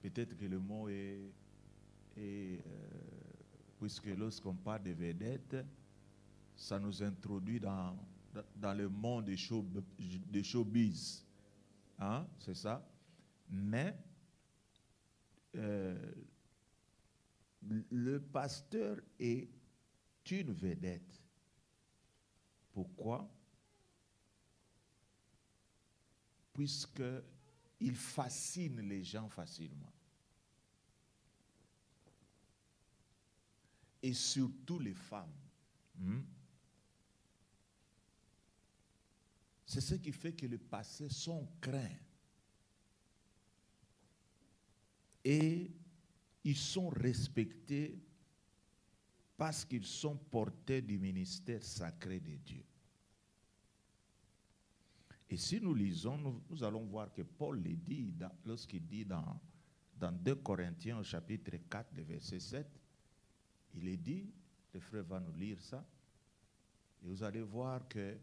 Peut-être que le mot est puisque lorsqu'on parle de vedette, ça nous introduit dans le monde des showbiz. Hein? C'est ça. Mais le pasteur est une vedette. Pourquoi? Puisqu'il fascine les gens facilement. Et surtout les femmes. C'est ce qui fait que les pasteurs sont craints. Et ils sont respectés parce qu'ils sont porteurs du ministère sacré de Dieu. Et si nous lisons, nous allons voir que Paul le dit, lorsqu'il dit dans 2 Corinthiens au chapitre 4, le verset 7, il est dit, le frère va nous lire ça, et vous allez voir que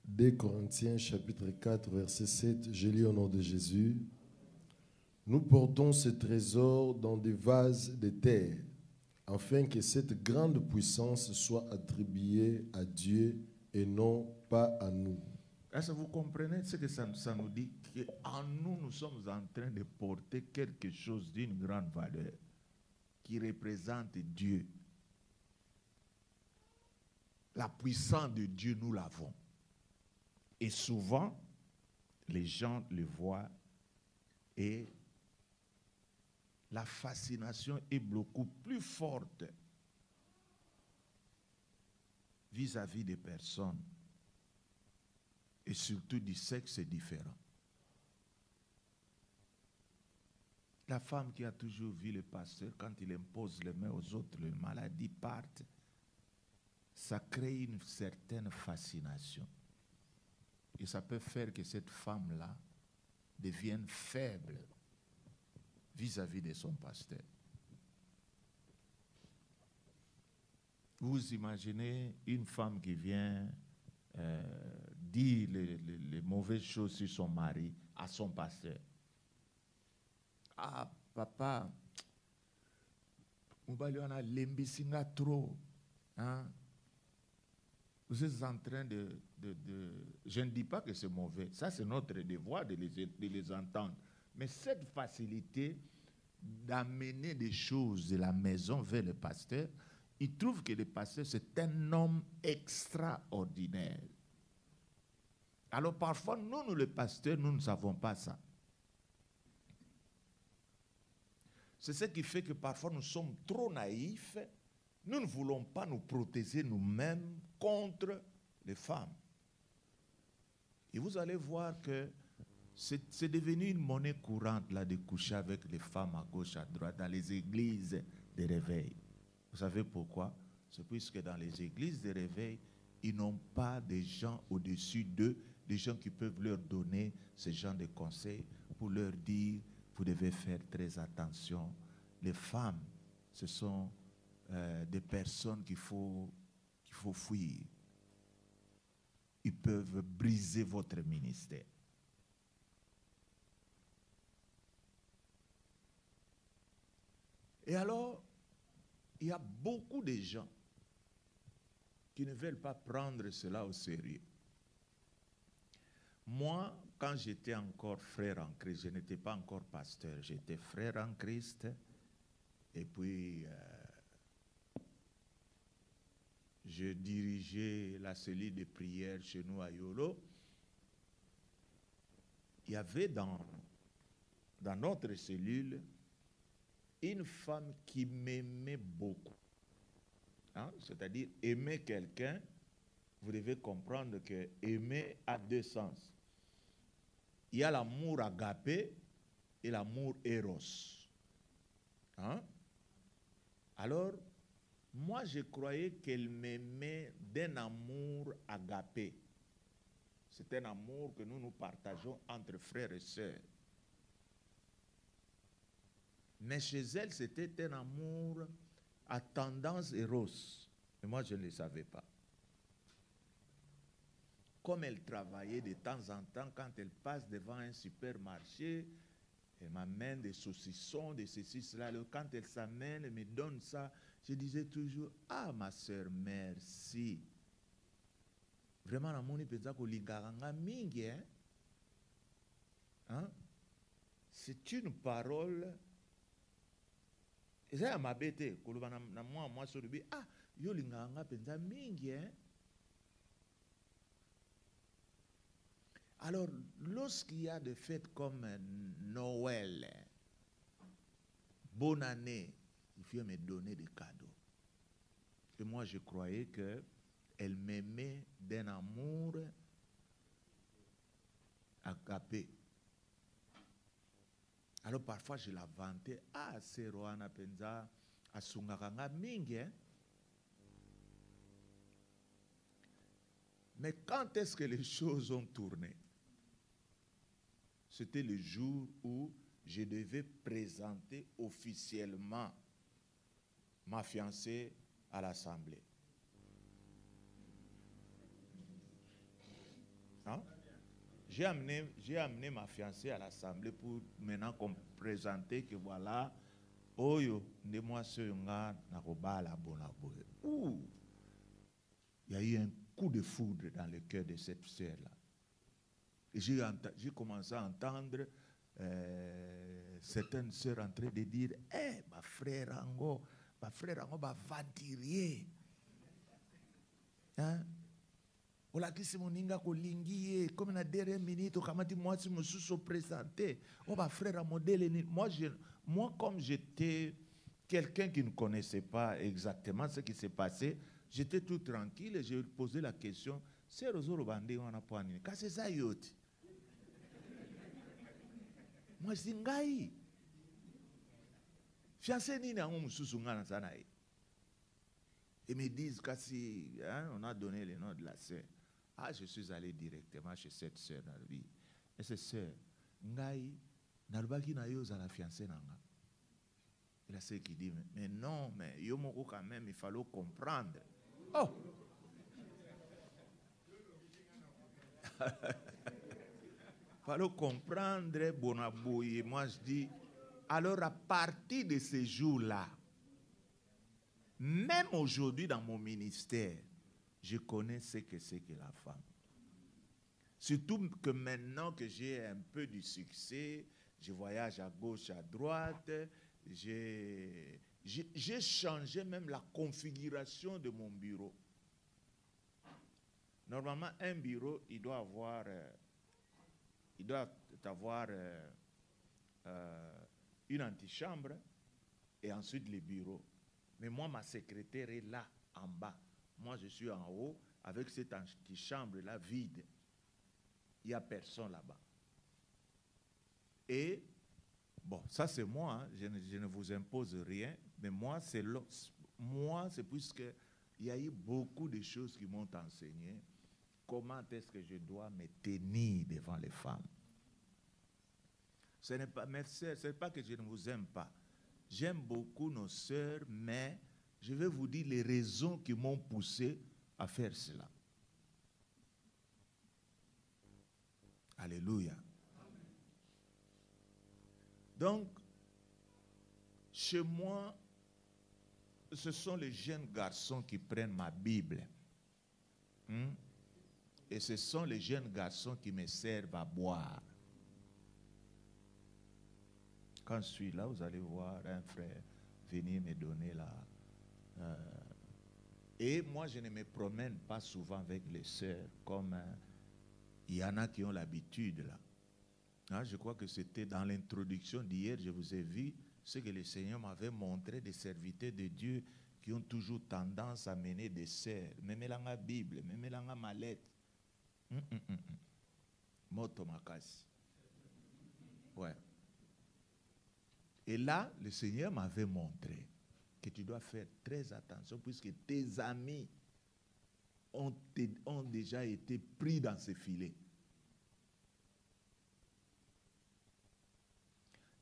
2 Corinthiens chapitre 4 verset 7, je lis au nom de Jésus. Nous portons ce trésor dans des vases de terre, afin que cette grande puissance soit attribuée à Dieu et non pas à nous. Est-ce que vous comprenez ce que ça nous dit? Qu'en nous, nous sommes en train de porter quelque chose d'une grande valeur qui représente Dieu. La puissance de Dieu, nous l'avons. Et souvent, les gens le voient et la fascination est beaucoup plus forte vis-à-vis des personnes et surtout du sexe différent. La femme qui a toujours vu le pasteur, quand il impose les mains aux autres, les maladies partent, ça crée une certaine fascination. Et ça peut faire que cette femme-là devienne faible vis-à-vis de son pasteur. Vous imaginez une femme qui vient dire les mauvaises choses sur son mari à son pasteur. Ah, papa, on a l'embisinga trop. Hein? Vous êtes en train de... Je ne dis pas que c'est mauvais. Ça, c'est notre devoir de les entendre. Mais cette facilité d'amener des choses de la maison vers le pasteur, il trouve que le pasteur, c'est un homme extraordinaire. Alors parfois, nous, les pasteurs, nous ne savons pas ça. C'est ce qui fait que parfois, nous sommes trop naïfs. Nous ne voulons pas nous protéger nous-mêmes contre les femmes. Et vous allez voir que c'est devenu une monnaie courante là, de coucher avec les femmes à gauche, à droite, dans les églises de réveil. Vous savez pourquoi? C'est puisque dans les églises de réveil, ils n'ont pas des gens au-dessus d'eux, des gens qui peuvent leur donner ce genre de conseils pour leur dire, vous devez faire très attention. Les femmes, ce sont des personnes qu'il faut fuir. Ils peuvent briser votre ministère. Et alors, il y a beaucoup de gens qui ne veulent pas prendre cela au sérieux. Moi, quand j'étais encore frère en Christ, je n'étais pas encore pasteur, j'étais frère en Christ, et puis je dirigeais la cellule de prière chez nous à Yolo. Il y avait dans notre cellule une femme qui m'aimait beaucoup. Hein? C'est-à-dire aimer quelqu'un vous devez comprendre que aimer a deux sens. Il y a l'amour agapé et l'amour éros. Hein? Alors, moi, je croyais qu'elle m'aimait d'un amour agapé. C'est un amour que nous partageons entre frères et sœurs. Mais chez elle, c'était un amour à tendance éros. Et moi, je ne le savais pas. Comme elle travaillait de temps en temps, quand elle passe devant un supermarché, elle m'amène des saucissons, des ceci, cela. Alors, quand elle s'amène, elle me donne ça, je disais toujours, ah, ma soeur, merci. Vraiment, la moni pensa ko lingaranga mingi, hein? C'est une parole. Et ça m'a bêté. Moi, sur le ah, yo lingaranga pensa mingi, hein? Alors, lorsqu'il y a des fêtes comme Noël, bonne année, il faut me donner des cadeaux. Et moi, je croyais qu'elle m'aimait d'un amour agapé. Alors, parfois, je la vantais. Ah, c'est Roana Penza, Asungaranga Mingi. Mais quand est-ce que les choses ont tourné? C'était le jour où je devais présenter officiellement ma fiancée à l'Assemblée. Hein? J'ai amené ma fiancée à l'Assemblée pour maintenant qu'on présenter que voilà, Oyo, ne moi na robala bonaboye. Ouh! Il y a eu un coup de foudre dans le cœur de cette sœur-là. Et j'ai commencé à entendre certaines sœurs en train de dire, ma frère Ango va ventirier. Hein? Ola kisi moninga ko lingiye comme na dernière minute kamati moi si me suis présenté. Oh ma frère modèle moi comme j'étais quelqu'un qui ne connaissait pas exactement ce qui s'est passé, j'étais tout tranquille et j'ai posé la question, c'est Rosoro Bande on a pas ni. Qu'est-ce ça yoti? Moi je dis ngai. Fiancé ni na mususu ngana sana. Ils me disent qu'asi on a donné le nom de la sœur. Ah, je suis allé directement chez cette sœur dans la vie. Et cette sœur, ngai nalbaki na yo za la fiancée nanga. Et la sœur qui dit mais non, mais yo moko quand même il fallait comprendre. Oh. Fallait comprendre bonabouye. Moi je dis alors à partir de ce jour-là, même aujourd'hui dans mon ministère, je connais ce que c'est que la femme. Surtout que maintenant que j'ai un peu du succès, je voyage à gauche, à droite, j'ai changé même la configuration de mon bureau. Normalement, un bureau, il doit avoir une antichambre et ensuite le bureau. Mais moi, ma secrétaire est là, en bas. Moi, je suis en haut, avec cette antichambre-là vide. Il n'y a personne là-bas. Et, bon, ça c'est moi, hein, je ne vous impose rien, mais moi, c'est puisque il y a eu beaucoup de choses qui m'ont enseigné comment est-ce que je dois me tenir devant les femmes. Ce n'est pas, mes sœurs, ce n'est pas que je ne vous aime pas. J'aime beaucoup nos sœurs, mais je vais vous dire les raisons qui m'ont poussé à faire cela. Alléluia. Donc, chez moi, ce sont les jeunes garçons qui prennent ma Bible. Et ce sont les jeunes garçons qui me servent à boire. Quand je suis là, vous allez voir un frère venir me donner la... Et moi, je ne me promène pas souvent avec les sœurs, comme il y en a qui ont l'habitude là. Hein, je crois que c'était dans l'introduction d'hier, je vous ai vu ce que le Seigneur m'avait montré des serviteurs de Dieu qui ont toujours tendance à mener des sœurs. Même la Bible, même la mallette. Moto makasi. Ouais. Et là, le Seigneur m'avait montré que tu dois faire très attention puisque tes amis ont déjà été pris dans ces filets.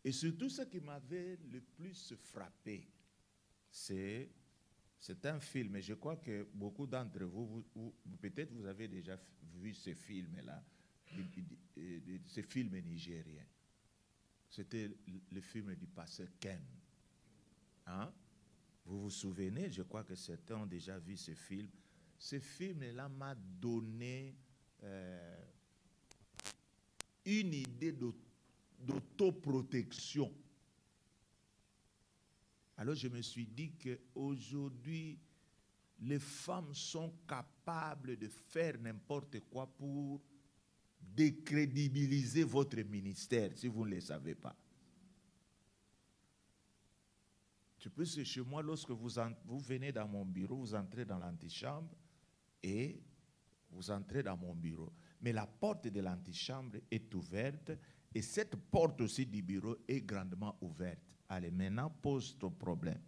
Et surtout, ce qui m'avait le plus frappé, c'est un film, et je crois que beaucoup d'entre vous, peut-être vous avez déjà vu ce film-là, ce film nigérien. C'était le film du pasteur Ken. Hein? Vous vous souvenez, je crois que certains ont déjà vu ce film. Ce film-là m'a donné une idée d'autoprotection. Alors je me suis dit qu'aujourd'hui, les femmes sont capables de faire n'importe quoi pour décrédibiliser votre ministère, si vous ne le savez pas. Tu peux, c'est chez moi, lorsque vous venez dans mon bureau, vous entrez dans l'antichambre et vous entrez dans mon bureau. Mais la porte de l'antichambre est ouverte et cette porte aussi du bureau est grandement ouverte. Allez, maintenant, pose ton problème.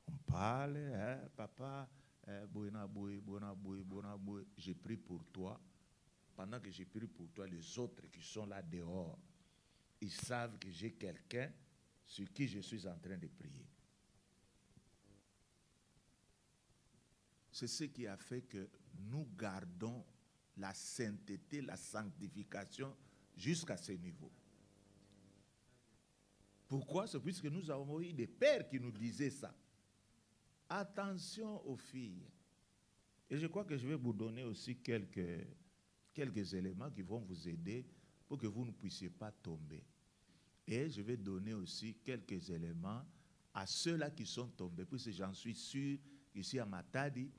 On parle, hein, papa, j'ai pris pour toi. Pendant que j'ai pris pour toi, les autres qui sont là dehors, ils savent que j'ai quelqu'un sur qui je suis en train de prier. C'est ce qui a fait que nous gardons la sainteté, la sanctification jusqu'à ce niveau. Pourquoi? C'est puisque nous avons eu des pères qui nous disaient ça. Attention aux filles. Et je crois que je vais vous donner aussi quelques éléments qui vont vous aider pour que vous ne puissiez pas tomber. Et je vais donner aussi quelques éléments à ceux-là qui sont tombés, puisque j'en suis sûr, ici à Matadi,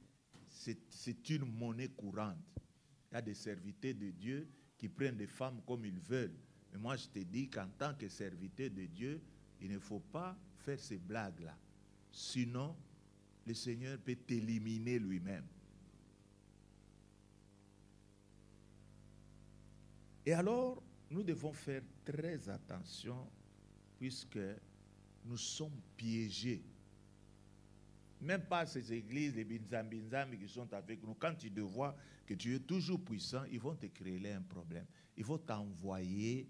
c'est une monnaie courante. Il y a des serviteurs de Dieu qui prennent des femmes comme ils veulent. Mais moi, je te dis qu'en tant que serviteur de Dieu, il ne faut pas faire ces blagues-là. Sinon, le Seigneur peut t'éliminer lui-même. Et alors, nous devons faire très attention puisque nous sommes piégés. Même pas ces églises, les binzam qui sont avec nous. Quand ils te voient que tu es toujours puissant, ils vont te créer un problème. Ils vont t'envoyer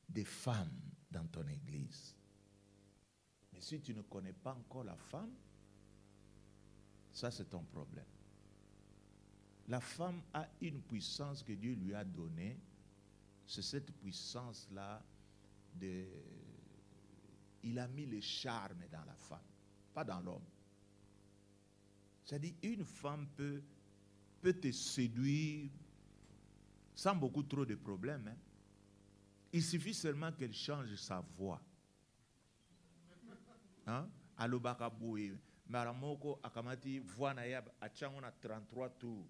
des femmes dans ton église. Mais si tu ne connais pas encore la femme, ça c'est ton problème. La femme a une puissance que Dieu lui a donnée. C'est cette puissance-là il a mis le charme dans la femme, pas dans l'homme. C'est-à-dire, une femme peut te séduire sans beaucoup trop de problèmes. Hein. Il suffit seulement qu'elle change sa voix. Hein? Alobakaboué. Maramoko akamati voix naïab achangona 33 tours.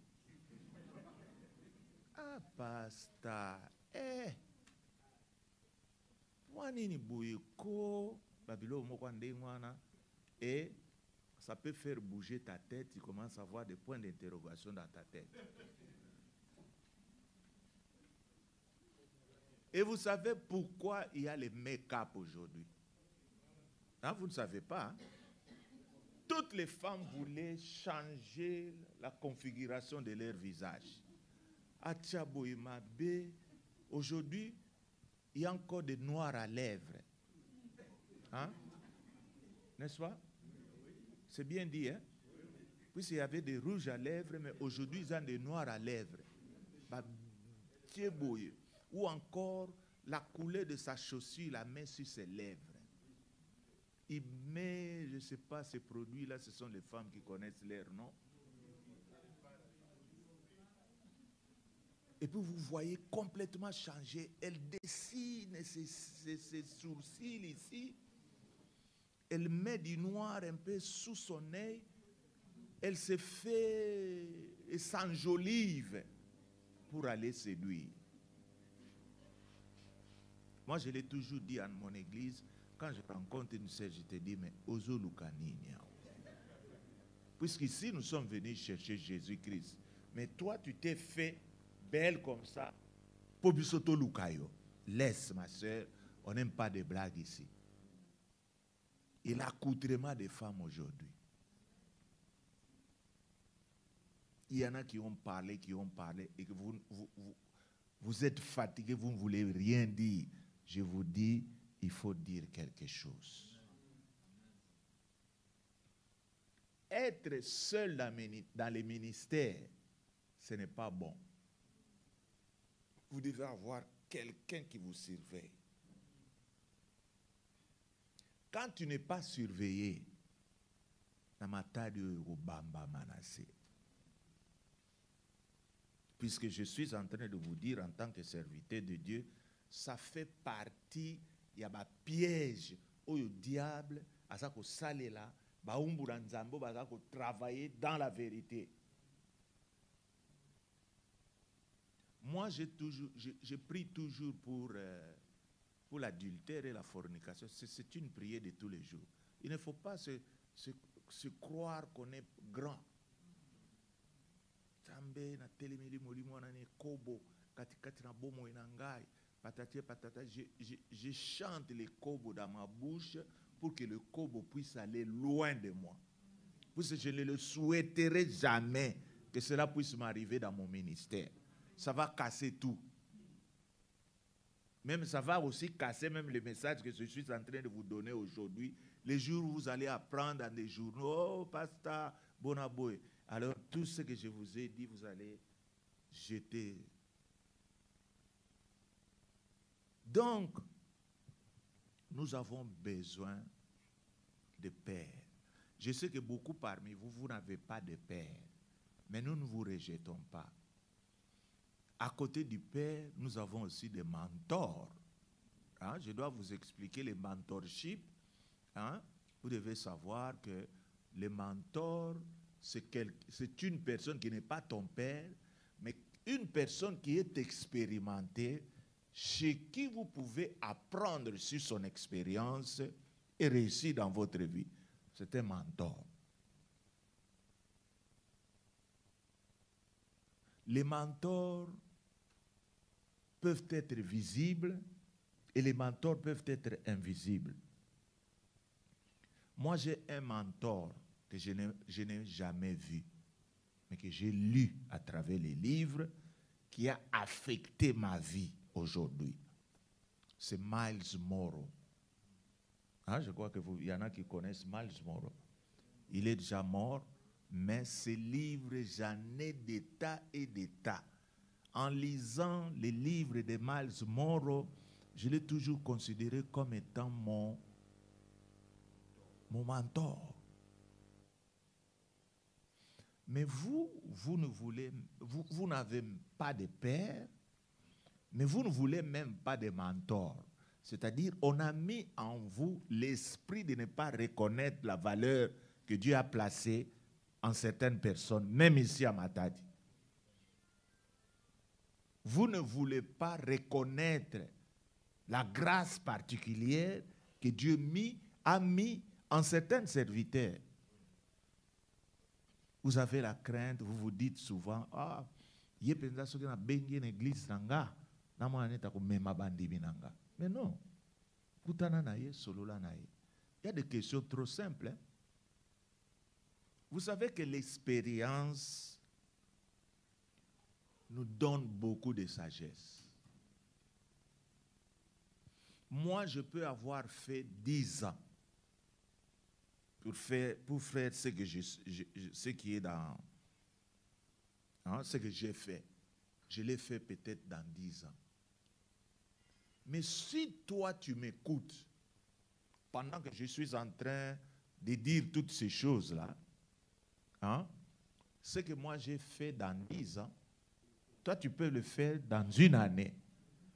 Ah, pasta. Wanini bouyeko babilo moko ndengwana et ça peut faire bouger ta tête, tu commences à avoir des points d'interrogation dans ta tête. Et vous savez pourquoi il y a les make-up aujourd'hui? Hein, vous ne savez pas. Hein? Toutes les femmes voulaient changer la configuration de leur visage. Aujourd'hui, il y a encore des noirs à lèvres. Hein? N'est-ce pas? C'est bien dit, hein? Puisqu'il y avait des rouges à lèvres, mais aujourd'hui, ils ont des noirs à lèvres. Ou encore, la couleur de sa chaussure, la met sur ses lèvres. Il met, je ne sais pas, ces produits-là, ce sont les femmes qui connaissent leur nom. Et puis vous voyez complètement changer. Elle dessine ses sourcils ici. Elle met du noir un peu sous son œil. Elle se fait et s'enjolive pour aller séduire. Moi, je l'ai toujours dit à mon église, quand je rencontre une sœur, je te dis, mais Ozo Lukanini. Puisqu'ici, nous sommes venus chercher Jésus-Christ. Mais toi, tu t'es fait belle comme ça. Pobisoto Lukayo. Laisse, ma sœur, on n'aime pas des blagues ici. Et l'accoutrement des femmes aujourd'hui. Il y en a qui ont parlé, et que vous êtes fatigués, vous ne voulez rien dire. Je vous dis, il faut dire quelque chose. Être seul dans les ministères, ce n'est pas bon. Vous devez avoir quelqu'un qui vous surveille. Quand tu n'es pas surveillé, puisque je suis en train de vous dire en tant que serviteur de Dieu, ça fait partie, il y a un piège où le diable a ça qu'on salé là, travailler dans la vérité. Moi, je prie toujours pour l'adultère et la fornication. C'est une prière de tous les jours. Il ne faut pas se croire qu'on est grand. Je chante les kobos dans ma bouche pour que le kobo puisse aller loin de moi. Parce que je ne le souhaiterai jamais que cela puisse m'arriver dans mon ministère. Ça va casser tout. Même ça va aussi casser même le message que je suis en train de vous donner aujourd'hui. Les jours où vous allez apprendre dans des journaux, oh, pasteur Bonaboy. Alors, tout ce que je vous ai dit, vous allez jeter. Donc, nous avons besoin de père. Je sais que beaucoup parmi vous, vous n'avez pas de père. Mais nous ne vous rejetons pas. À côté du père, nous avons aussi des mentors. Hein? Je dois vous expliquer les mentorships. Hein? Vous devez savoir que les mentors, c'est une personne qui n'est pas ton père, mais une personne qui est expérimentée, chez qui vous pouvez apprendre sur son expérience et réussir dans votre vie. C'est un mentor. Les mentors peuvent être visibles et les mentors peuvent être invisibles. Moi, j'ai un mentor que je n'ai jamais vu, mais que j'ai lu à travers les livres, qui a affecté ma vie aujourd'hui. C'est Miles Morrow. Hein, je crois qu'il y en a qui connaissent Miles Morrow. Il est déjà mort, mais ses livres, j'en ai des tas et des tas. En lisant les livres de Miles Morrow, je l'ai toujours considéré comme étant mon mentor. Mais vous n'avez pas de père, mais vous ne voulez même pas de mentor. C'est-à-dire, on a mis en vous l'esprit de ne pas reconnaître la valeur que Dieu a placée en certaines personnes, même ici à Matadi. Vous ne voulez pas reconnaître la grâce particulière que Dieu a mis en certains serviteurs. Vous avez la crainte, vous vous dites souvent, ah, il y a des gens qui ont une église, mais non. Il y a des questions trop simples. Hein? Vous savez que l'expérience nous donne beaucoup de sagesse. Moi, je peux avoir fait 10 ans pour faire ce que ce qui est dans... Hein, ce que j'ai fait. Je l'ai fait peut-être dans 10 ans. Mais si toi, tu m'écoutes, pendant que je suis en train de dire toutes ces choses-là, hein, ce que moi j'ai fait dans 10 ans, toi, tu peux le faire dans 1 année.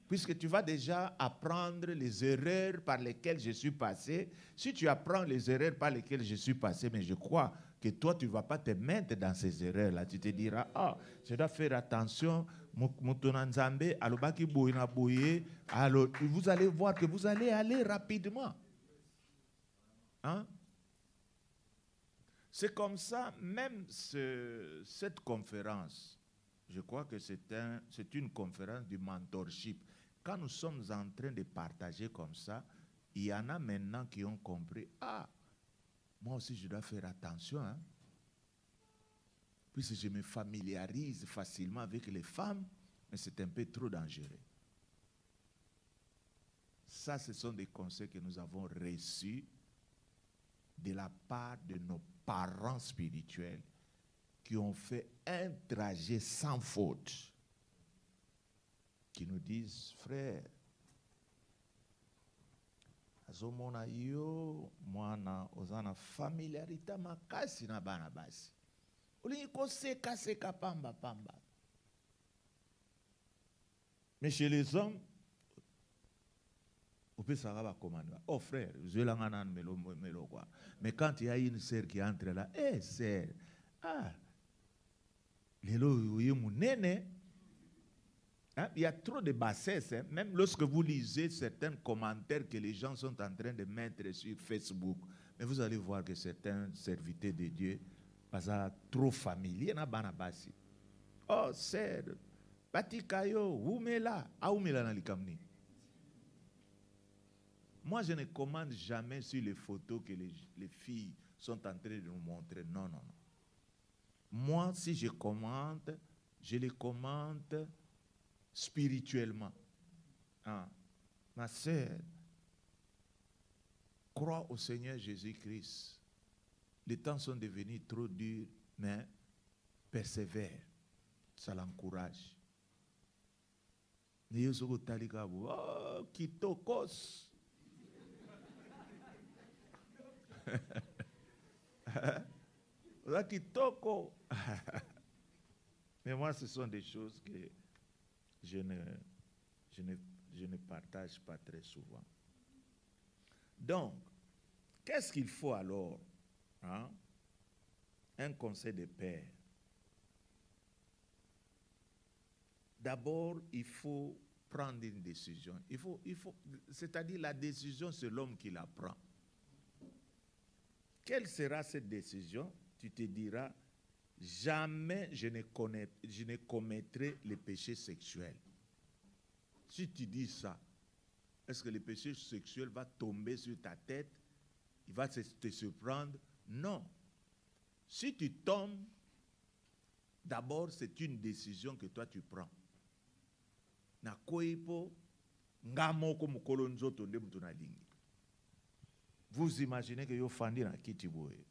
Puisque tu vas déjà apprendre les erreurs par lesquelles je suis passé. Si tu apprends les erreurs par lesquelles je suis passé, mais je crois que toi, tu ne vas pas te mettre dans ces erreurs-là. Tu te diras, ah, je dois faire attention. Alors, vous allez voir que vous allez aller rapidement. Hein? C'est comme ça, même cette conférence, je crois que c'est une conférence du mentorship. Quand nous sommes en train de partager comme ça, il y en a maintenant qui ont compris, ah, moi aussi je dois faire attention, hein? Puisque je me familiarise facilement avec les femmes, mais c'est un peu trop dangereux. Ça, ce sont des conseils que nous avons reçus de la part de nos parents spirituels qui ont fait un trajet sans faute, qui nous disent, frère, azomona yo mwana ozana familiarité makasi na bana basi olingi koseka seka pamba pamba. Mais chez les hommes, on peut savoir comment. Oh frère, je l'ai quoi. Mais quand il y a une sœur qui entre là, eh sœur, ah, il y a trop de bassesse. Hein? Même lorsque vous lisez certains commentaires que les gens sont en train de mettre sur Facebook, mais vous allez voir que certains serviteurs de Dieu, parce que trop familier, na banabasi. Oh sœur, Patikayo, Oumela, Oumela na likamni. Moi, je ne commande jamais sur les photos que les filles sont en train de nous montrer. Non, non, non. Moi, si je commande, je les commande spirituellement. Ah, ma sœur, crois au Seigneur Jésus-Christ. Les temps sont devenus trop durs, mais persévère. Ça l'encourage. Oh, kitokos. Mais moi, ce sont des choses que je ne partage pas très souvent. Donc, qu'est-ce qu'il faut alors? Hein? Un conseil de père. D'abord, il faut prendre une décision. C'est-à-dire la décision, c'est l'homme qui la prend. Quelle sera cette décision? Tu te diras, jamais je ne commettrai le péché sexuel. Si tu dis ça, est-ce que le péché sexuel va tomber sur ta tête? Il va te surprendre? Non. Si tu tombes, d'abord c'est une décision que toi tu prends. Na koipo ngamoko mukolo nzoto nde mutu na lingi. Vous imaginez que yo fandi na kiti boye.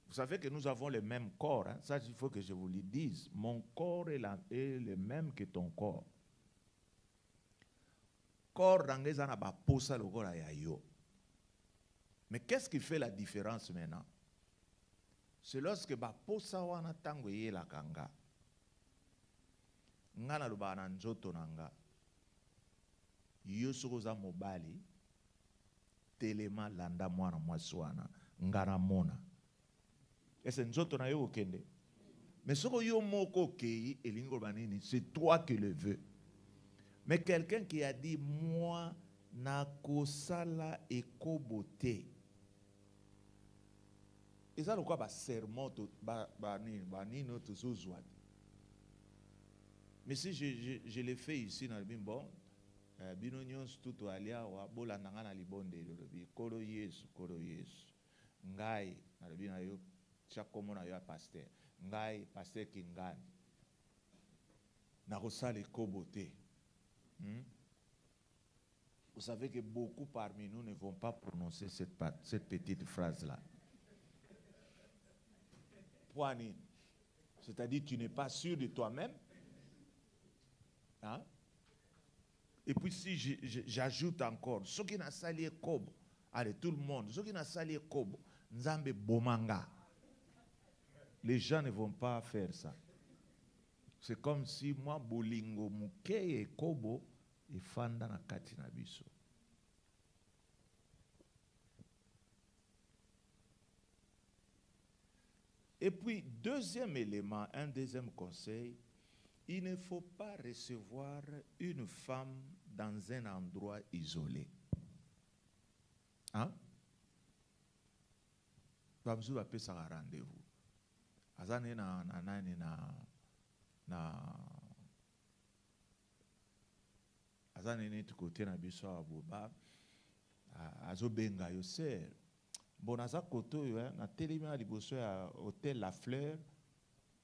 Vous savez que nous avons le même corps. Hein? Ça, il faut que je vous le dise. Mon corps est le même que ton corps. Corps d'angeza na ba posa le corps ya yo. Mais qu'est-ce qui fait la différence maintenant? C'est lorsque ba posa wana tango ye la kanga. Ngana luba na nzoto nanga. Yo sokoza mobali. Telema landa mwana mwaswana. Ngana mona. Et c'est nzoto na yo okende. Mais soko yo moko kei elingo banini, c'est toi qui le veux. Mais quelqu'un qui a dit moi nakosala ekobote. Et ça, quoi, serment, mais si je l'ai fait ici, dans le bon, binonions tout alia, bola nangana libonde, kolo yesu, ngai, na le bin ayo, chakomo na yo pasteur, ngai, pasteur kingani, na rosale kobote. Vous savez que beaucoup parmi nous ne vont pas prononcer cette petite phrase-là. C'est-à-dire tu n'es pas sûr de toi-même. Hein? Et puis si j'ajoute encore, ceux qui n'ont sali kobo, allez tout le monde, ceux qui n'ont sali kobo, nzambe bomanga. Les gens ne vont pas faire ça. C'est comme si moi bolingo mukeye kobo et fanda na kati na biso. Et puis, deuxième élément, un deuxième conseil, il ne faut pas recevoir une femme dans un endroit isolé. Hein? bamususu bapesaka rendez-vous aza ne na aza nini tukote na biso ya boba azobenga yo ser bon aza kote oyo na telemi ya liboso ya hotel La Fleur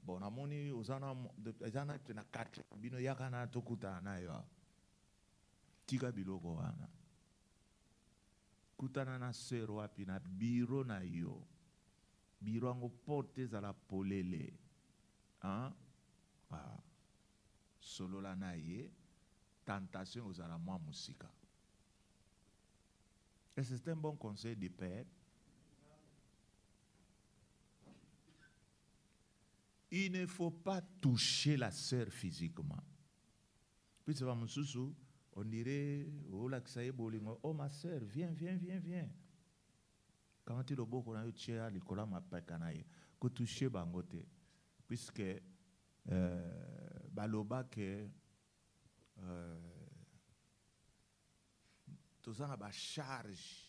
bon namoni eza na karte bino yaka na tokutana na yo tika biloko wana kutana na ser wapi na biro na yo biro yango porte ezala polele solola na ye tentation ozala mwa musika. Et c'est un bon conseil de père. Il ne faut pas toucher la sœur physiquement. Puis c'est pas mon sous, on dirait, oh là que ça y est, oh ma sœur, viens. Quand tu le beau qu'on a eu tchèa, l'école m'a pas canaille, que toucher bangote, puisque baloba que tout ça a charge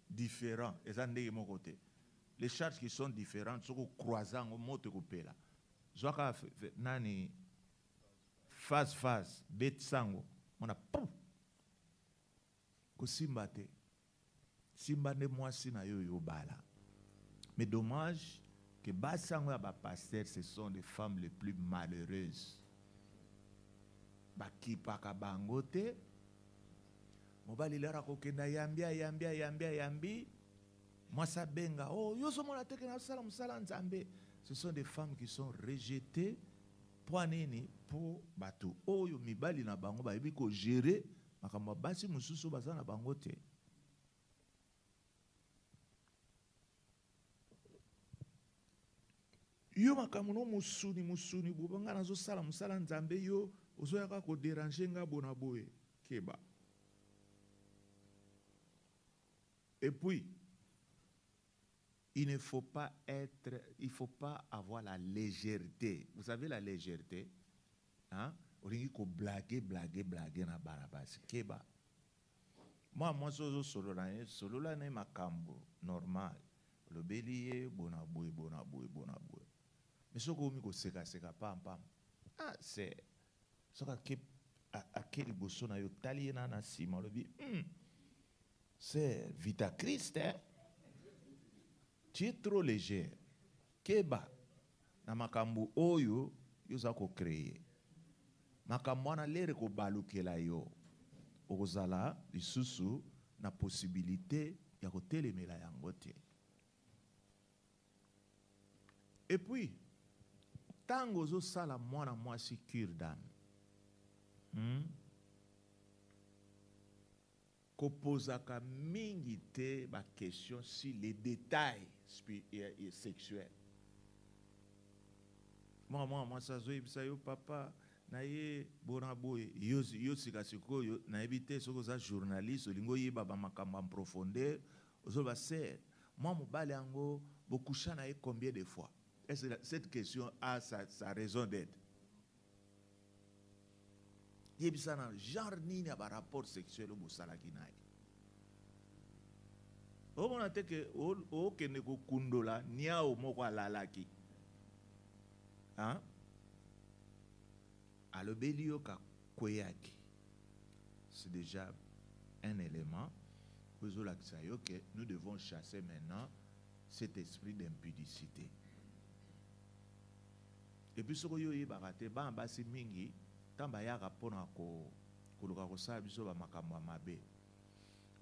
différents et ça n'est mon côté les charges qui sont différentes sont croisant au mot de couper là zoaka nani phase bet sango on a pouf ko simbate simbane moi si na yo bala mais dommage que basango ya ba pasteur ce sont des femmes les plus malheureuses baki paka bangote mobali lera ko kenda yambi moi ça benga oh yo so mona teke na sala musala nzambe ce sont des femmes qui sont rejetées pour nini pour batu oyo mibali na bango ba yebi ko gérer makambo basi mususu baza na bangote yo makambo no musuni bubanga nazo sala musala nzambe yo ozoyaka ko déranger nga bona boye keba. Et puis il faut pas avoir la légèreté. Vous savez la légèreté, hein? On dit qu'on blaguer na barabas keba. Moi solo la ne makambo normal. Le bélier bona boye. Mais ce qu'on ko seka pam. Ah c'est ce que à quel bosso na yo tali na sima le bi. C'est Vita Christ, hein? Tu es trop léger. Keba na makambo oyo yo za ko créer. Makambo na lere ko balukela yo. Ozala lisusu na possibilité ya ko telemela yango te. Et puis tango zo sala mwana mwasi cure d'âme. Kopozaka mingi te ba question si les détails sexuels. Moi ça zo ibisa yo papa na ye bona boy yo sikasiko yo na ebite soko za journaliste lingo yeba ba makambo en profondeur ozo ba ser moi mobali yango bokusha na ye combien de fois. Et cette question a sa raison d'être. Yebisa na genre nini ba rapport sexuel au salaki naye. O mona te ke o kende ko kundola nia o moko alalaki. Hein? Alobelio ka kweyaki. C'est déjà un élément que nous devons chasser maintenant cet esprit d'impudicité. Et puis ce que yo yebakate ba mbasi mingi tamba ya rapona ko kuluka ko sa biso ba makambo mabe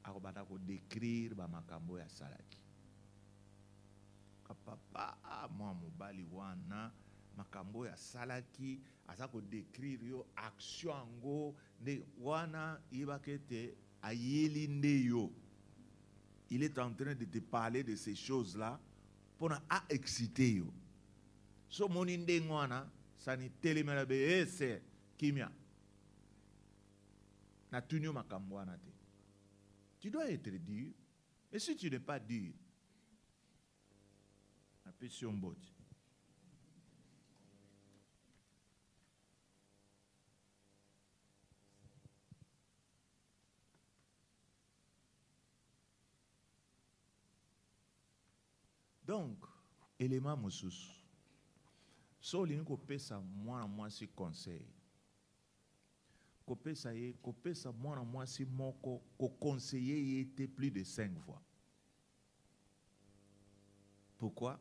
akobata ko décrire ba makambo ya salaki kapapa moi mobali wana makambo ya salaki aza ko décrire yo action ngo ne wana yebakete ayeli nde yo il est en train de te parler de ces choses là pour na exciter yo. So moni ndengwana sani telemela be ese kimia na tunyo makambo wana te. Tu dois être dur. Et si tu n'es pas dur, appelle sur un bot. Donc, élément mosusu. So olingi kopesa mwana mwasi conseil. Kopesa mwana mwasi moko ko conseiller yete plus de 5 fois. Pourquoi?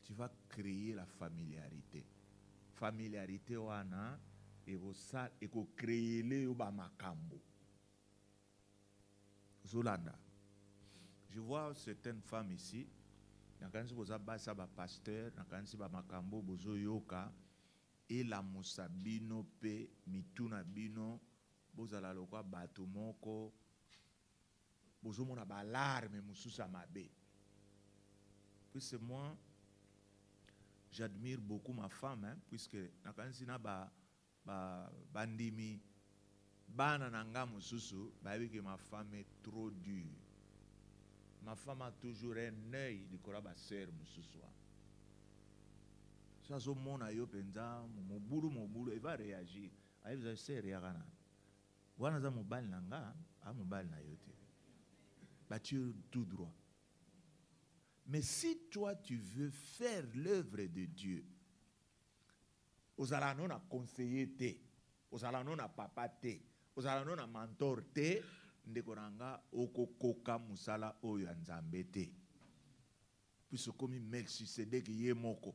Tu vas créer la familiarité. Familiarité wana et créer le ba makambo. Zolanda. Je vois certaines femmes ici. Nakansi boza basa ba pasteur, nakansi ba makambo bozo yoka et la musabino pe mituna bino boza la lokwa bato moko bozo mona ba alarme mususa mabe. Puis moi j'admire beaucoup ma femme hein, puisque nakansi na bandimi bana nanga mususu ba que ma femme est trop dure. Ma femme a toujours un œil de koraba sœur mususwa. Ça so mona yo penza mobulu il va réagir. Ayi vous sœur yakana. Wana za mobali nanga, a mobali na yote. Battu tout droit. Mais si toi tu veux faire l'œuvre de Dieu, aux alanon a conseiller te, aux alanon a papa te, aux alanon a mentor te, ndekoranga okokoka musala oyo nzambe te. Puisque comme Melchisedek ye moko,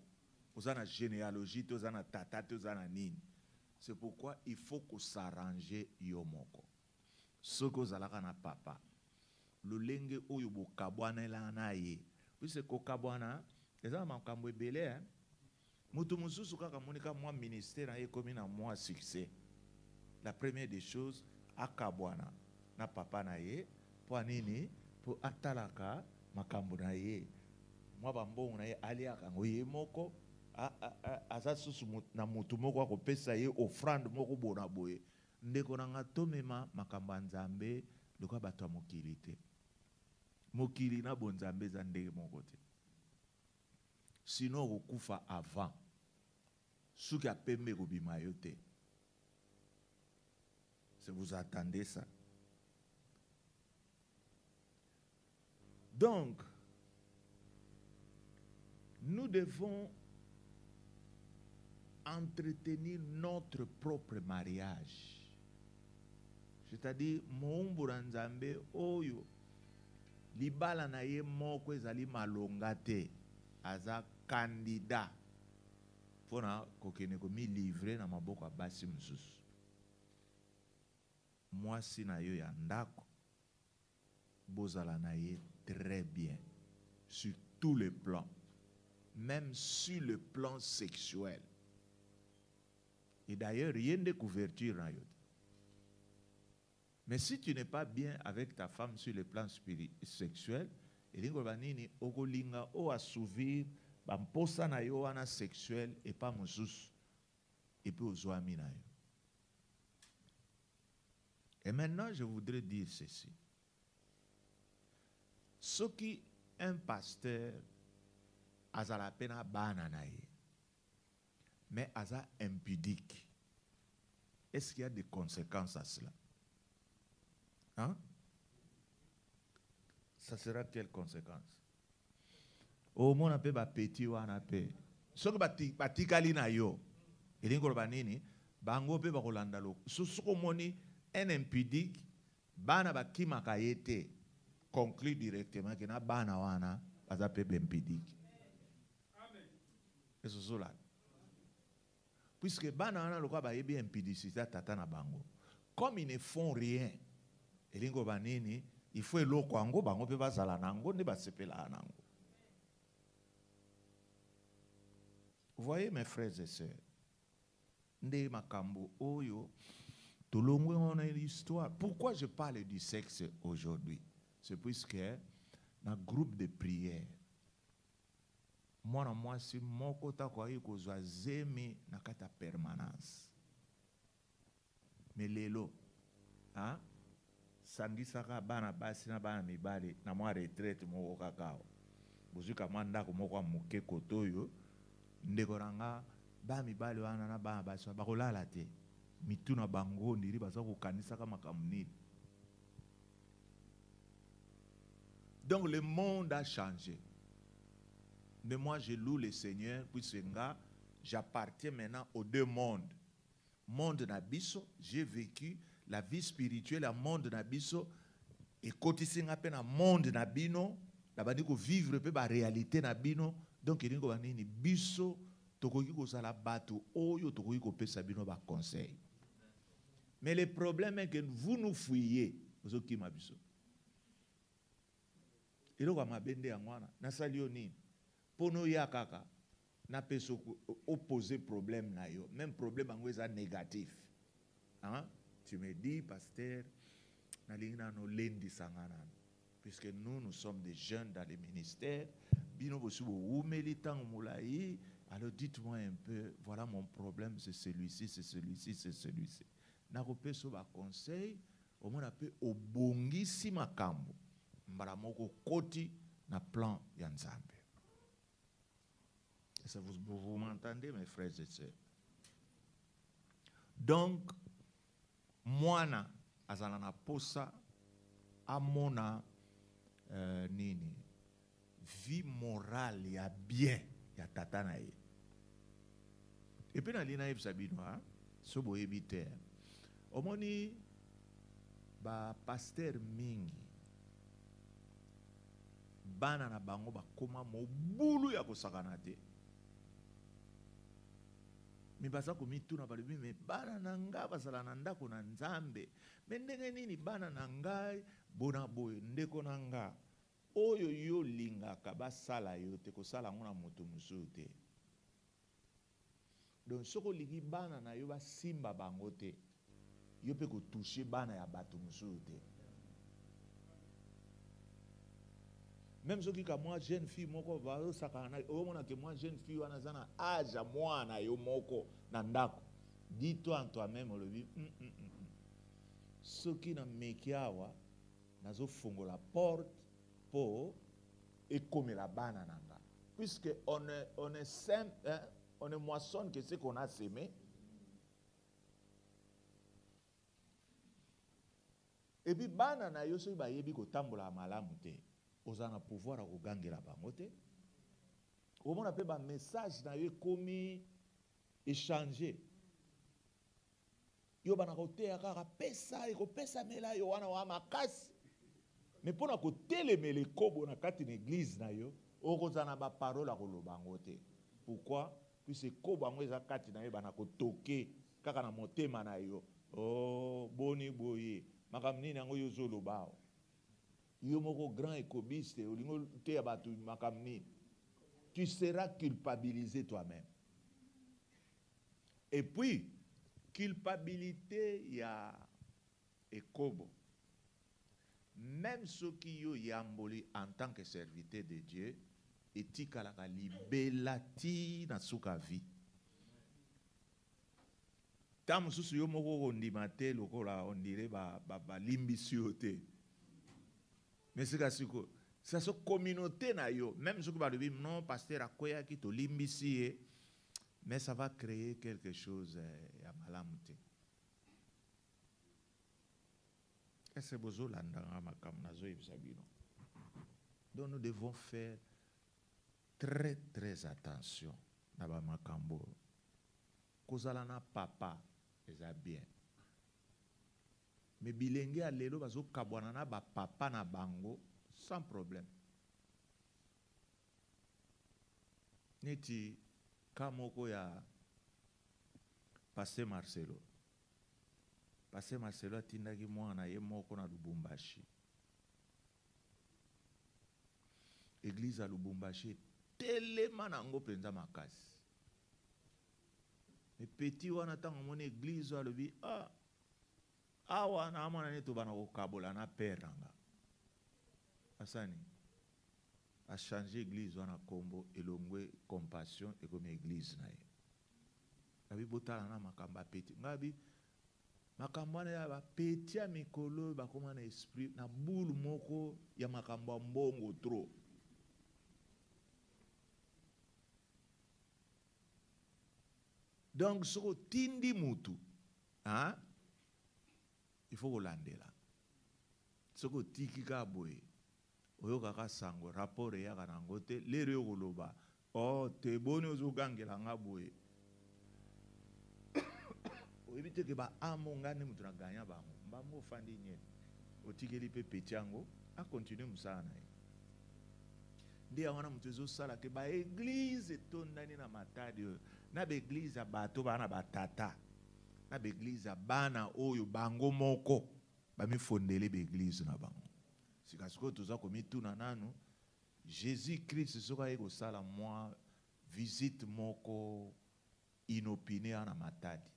ozana généalogie, ozana tata, ozana nini. C'est pourquoi il faut qu'on s'arrange yo moko. Ce que ozalaka na papa, lolenge oyo bokabwana elana ye. Puisque kokabwana, ezana makambo ebele hein. Mutu mususu kaka monika moi ministère ye komi na moi succès. La première des choses akabwana na papa na ye po nini po atalaka makambo na ye mwa bambongo na ye aliaka ngo ye moko aza susu na mutu moko akopesa ye offrande moko bona boye ndeko nanga tomema makambo nzambe lokwa bato mokili te mokili na bonzambe za ndenge moko te sinon okufa avant suki apembe kobima yo te. Si vous attendez ça. Donc, nous devons entretenir notre propre mariage. C'est-à-dire, Moumboura Nzambe, Oyo, Libala na ye moko ezali malonga te, aza candidat. Fona kokene komi livrer na maboko basi msusu. Moi si na yo ya ndako, bozala na ye très bien, sur tous les plans, même sur le plan sexuel. Et d'ailleurs, rien de couverture na yo. Mais si tu n'es pas bien avec ta femme sur le plan sexuel, elingo banini okolinga o assouvir bamposa na yo wana sexuel et pas mususu et puis ozwami na yo. Et maintenant, je voudrais dire ceci. Ce qui un pasteur a la peine à bananaye, mais aza impudique, est-ce qu'il y a des conséquences à cela? Hein? Ça sera quelle conséquence? Au moins, on peut petit ou on peut. Ce que batikali na yo, il y a banini, bango pe bakolanda lo. Ce que moni un impudique, bana baki makayete, conclut directement que na bana wana baza pe impudique. Amen. Et ce sont là. Puisque bana wana lokwa ba yebi impudicité tata na bango. Comme ils ne font rien, elingo banini, il faut eloko ango bango pe bazala nango ne basepela nango. Vous voyez mes frères et sœurs, nde makambo oyo tolongwe on a une histoire. Pourquoi je parle du sexe aujourd'hui? C'est puisque dans le groupe de prière, moi si mon kota kwa yiko zwa zemi na kata permanence. Mais lelo, hein? Sangisaka bana basi na bana mibali na mwa retraite moko kakao. Buzuka manda ko moko muke kotoyo ndekoranga ba mibali wana na bana basi bakolala te. Mituna bango ndiri baza ko kanisa kama kamnini. Donc le monde a changé. Mais moi, je loue le Seigneur, puisque j'appartiens maintenant aux deux mondes. Monde Nabiso, j'ai vécu la vie spirituelle à monde Nabiso, et côté à peine à monde Nabino, là-bas, il faut vivre la réalité Nabino, donc il faut que biso, tokoki ko sala bato, oyo tokoki ko pesa bino ba conseil. Mais le problème est que vous nous fouillez, vous qui m'abiso. Et donc, ma bende angwana, na salioni, pono ya kaka, na peso opposer problème na yo, même problème angweza négatif. Hein? Tu me dis, pasteur, na lingna no lendi sangana. Puisque nous sommes des jeunes dans les ministères, bino bosu bo militant moulaï, alors dites-moi un peu, voilà mon problème, c'est celui-ci, c'est celui-ci, c'est celui-ci. Na ko peso ba conseil, au moins peu obongisi makambo. Mbala moko koti na plan ya Nzambe. Est-ce que vous m'entendez, mes frères et sœurs? Donc, mwana azalana posa amona nini vie morale ya bien ya tata na ye. Et puis na lina yebisa bino ha so boyebi te. Omoni ba pasteur mingi bana na bango bakoma mobulu ya kosakana te. Mi baza komituna balobi me bana na nga bazala na ndako na Nzambe. Me ndenge nini bana na ngai bona boye ndeko na nga oyo yo lingaka basala yo te kosala ngo na moto mosusu te. Donc soko ligi bana na yo basimba bango te, yo pe kotoucher bana ya bato mosusu te. Même ceux qui moi jeune fille moko va sakana o mona que moi jeune fille wana zana âge mwana yo moko na ndako. Dis-toi en toi-même le vie. Ceux qui na mekiawa nazo fongo la porte pour et comme la banane nanga. Puisque on est simple, hein, on est moissonne que ce qu'on a semé. Et puis banana yo so ba yebi ko tambola malamu te. Ozana pouvoir à kogangela bango te. Au moins appelle ba message na yo komi échanger. Yo bana ko te akaka pesa e ko pesa mela yo wana wa makasi. Mais pour na ko telemele kobo na kati na église na yo, okozana ba parole a koloba ngo te. Pourquoi? Puisque kobo ngo eza kati na yo bana ko toke kaka na motema na yo. Oh, boni boye. Makamni na ngo yo zoloba. Yo moko grand écobiste, olingo te abatu makamni. Tu seras culpabilisé toi-même. Et puis, culpabilité ya ekobo. Même ceux qui yo yamboli en tant que serviteur de Dieu, etika la libelati na suka vie. Tam susu yo moko ondimate lokola on dirait ba limbisi yote. Mais c'est que ça se communauté na yo, même ceux qui va dire non pasteur akoya ki to limbisi, mais ça va créer quelque chose ya malamuté. Est-ce que vous avez donc nous devons faire très très attention dans makambo. Kozalana papa est bien. Mais bilenge a lelo bazo kabwanana ba papa na bango sans problème. Neti kamoko ya Pasteur Marcelo. Pasteur Marcelo atindaki mwana ye moko na Lubumbashi. Église à Lubumbashi telema nango penza makasi. Mais petit wana tango mon église a lebi awa na amana neto bana ko kabola na père nanga. Asani a changé église wana kombo elongwe compassion et comme église na ye. Abi botala na makamba petit. Ngabi makamba ya ba petit ya mikolo ba koma na esprit na boule moko ya makamba mbongo trop. Donc ce que tindi mutu, hein? Il faut l'onder là. Ce que tiki ka boye, oyo kaka sango rapport ya kanangote, lere yokoloba, Oh, te boni ozogangela nga boye. Oyebi ke ba amonga ne mutu na ganya bango. Mba mo fandi nye. Otikeli pe petiango a continuer musala na ye. Nde wana mutu ezosala ke ba église etondani na matadi oyo. Na ba église ya bato bana batata. Na ba église ya bana oyo bango moko ba mifondele ba église na bango. Sikasiko toza komituna nanu Jésus-Christ soka yeko sala moi visite moko inopinée na matadi.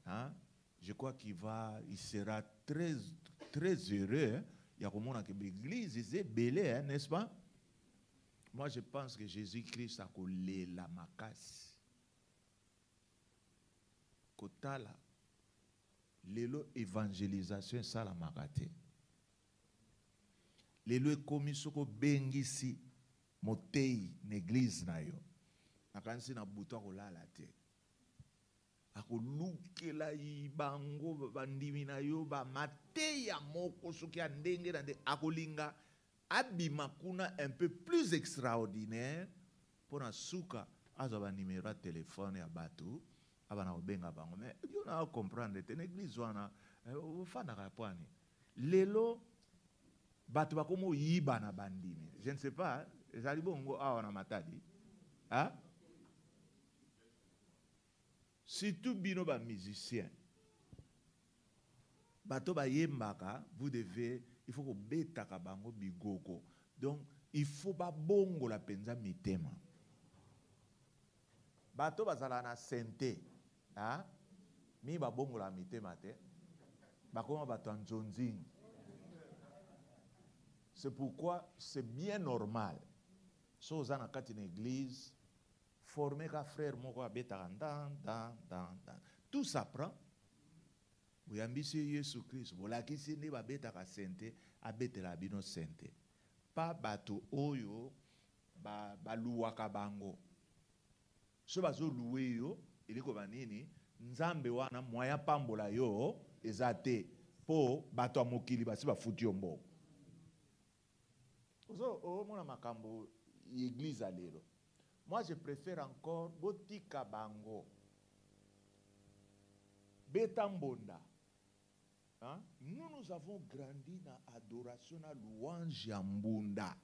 Hein? Je crois il sera très heureux. Hein? Il y a comme que l'église est belée, hein, n'est-ce pas? Moi, je pense que Jésus-Christ a collé la macasse. Kotala, l'élo évangélisation, ça la makate. L'élo commis soko bengisi motei l'église na yo. Nakansi na buto ko la te. Akolukela ibango bandimi na yo ba mateya moko soki andenge na akolinga abima kuna un peu plus extraordinaire pour na suka azaba numéro de téléphone ya bato abana obenga bango mais yo na comprendre te l'église wana ofanda ka pwani lelo bato bakomo yiba na bandimi je ne sais pas ezali bongo awa na matadi hein. Surtout bino ba musicien. Bato ba yembaka, vous devez, il faut que beta ka bango bigoko. Donc, il faut ba bongo la penza mitema. Bato ba zala na sente, hein? Mi ba bongo la mitema te. Ba koma bato anzonzing. C'est pourquoi c'est bien normal. So ozana kati na église, former ka frère moko abeta dan. Tout s'apprend. Vous ambitieux Jésus Christ. Vous la kisi ne ba beta ka sente abete la bino sente. Pa bato oyo ba luwaka bango. So bazo loué yo, iliko banini nzambe wana moya pambola yo ezate po bato amokili basi ba futi yo mboko. Ozo mona makambo église à lelo. Moi, je préfère encore Botika Bango. Betambonda. Hein? Nous avons grandi dans l'adoration à louange Yambunda.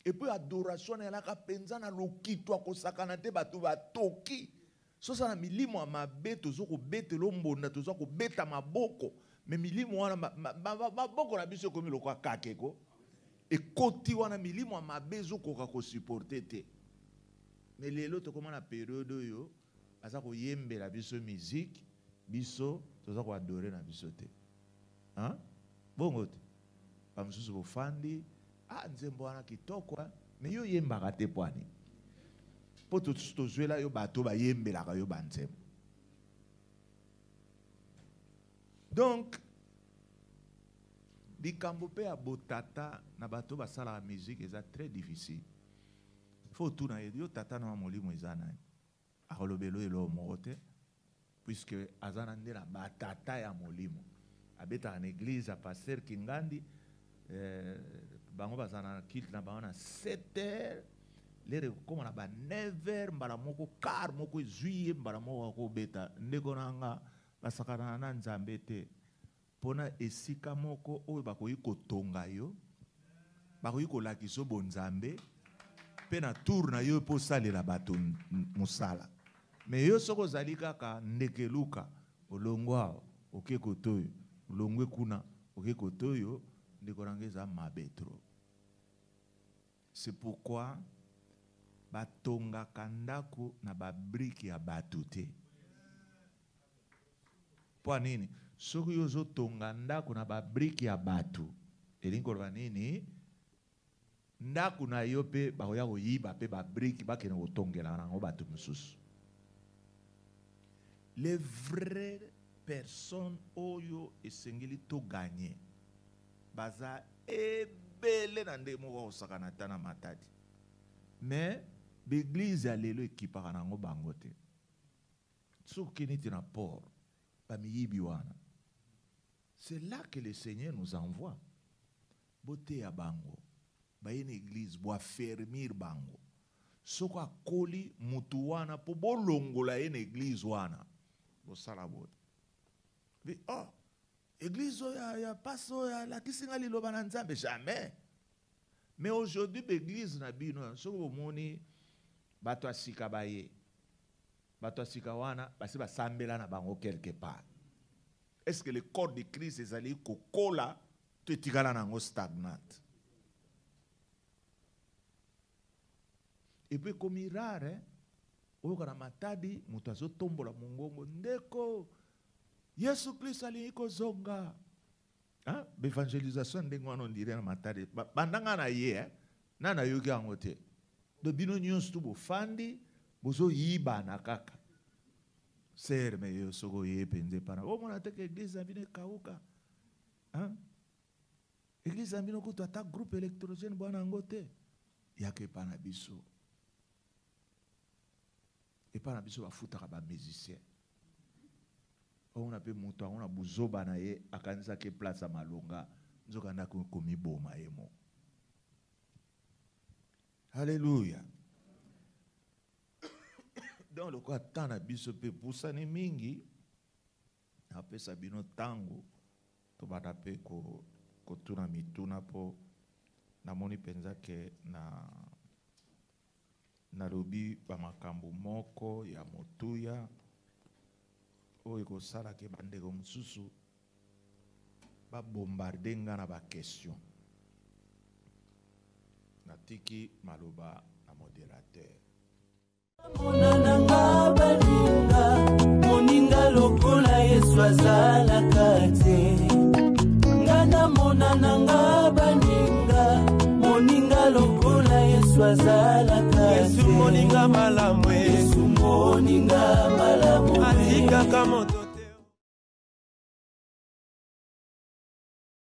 Et puis l'adoration est là, penza na lokito akosakanate batu batoki. So ça na milimo mabe tozo ko bete lombonda tozo ko beta maboko. Mais milimo wana maboko na biso komi lokwa kakeko. Et koti wana milimo a mabezo koka ko supporter te. Mais les autres comment la période yo aza ko yembe la biso musique biso toza ko adorer na biso te. Hein? Bongo te. Ba mususu bo fandi nzembo wana kitoko mais yo yemba ka te pwani. Po to zwela yo bato ba yembe la ka yo banzembo. Donc bikambo pe ya botata na bato basala la musique eza très difficile. Faut tout na yo tata na molimo eza na. Akolobelo elo mote puisque azana ndela batata ya molimo. Abeta en église a pasteur Kingandi bango bazana kilt na bango na 7h lere comme na ba 9h mbala moko car moko juillet mbala moko ko beta ndeko nanga basakana na nzambe te. Pona esika moko oyo bakoyi kotonga yo bakoyi kolakiso bonzambe pe na tour na yo po salela bato musala mais yo soko zali kaka ndekeluka olongwa oke kotoyo olongwe kuna oke kotoyo ndekorangeza mabetro. C'est pourquoi batonga kandako na babriki ya bato te. Po nini? Soki yozo tonga ndako na babriki ya batu elingo lwa nini ndako na yo pe bakoya koyiba pe babriki bakene kotongela nango batu mosusu. Les vraies personnes oyo esengeli to gagner baza ebele na nde moko kosakana ta na matadi mais l'église ya lelo ekipaka nango bango te. Soki niti na port bamiyibi wana. C'est là que le Seigneur nous envoie. Beauté à bango. ba une église bo fermir bango soko akoli mutu wana po bolongola une église wana bo sala bote vi oh église ya paso ya la kisinga liloba na nzambe jamais. Mais aujourd'hui l'église na bino soko moni bato asika baye bato asika wana basi basambela na bango quelque part. Est-ce que le corps de Christ est allé kokola te tigala nango stagnante? Et puis comme rare hein oyo kana matadi mutu azotombola mongongo ndeko Yesu Kristo ali kozonga. Hein? L'évangélisation ndenge wana on dirait na matadi bandanga na ye hein nana yoki yango te. Do bino nyonso tu bofandi bozo yiba na kaka. Ser me yo soko ye penze pana. O mona te ke église ambine kauka. Hein? Église ambine ko to ata groupe électrogène bwana ngote. Yake pana biso. Et pana biso ba futa ba musicien. On a pe moto on a buzoba na ye akanisa ke place malonga nzoka na ko komiboma yemo. Alléluia. Dans le cas tant biso pe pusani mingi apesa bino tango to bata pe ko tuna mituna po na moni penza ke na robi ba makambo moko ya motuya oyo ko sala ke bandeko mususu ba bombarder nga na ba question natiki maloba na modérateur. Monananga balinga moninga lokola Yesu azalaka te. Ngana monananga balinga moninga lokola Yesu azalaka te. Yesu moninga malamwe, Yesu moninga malamwe. Atika kama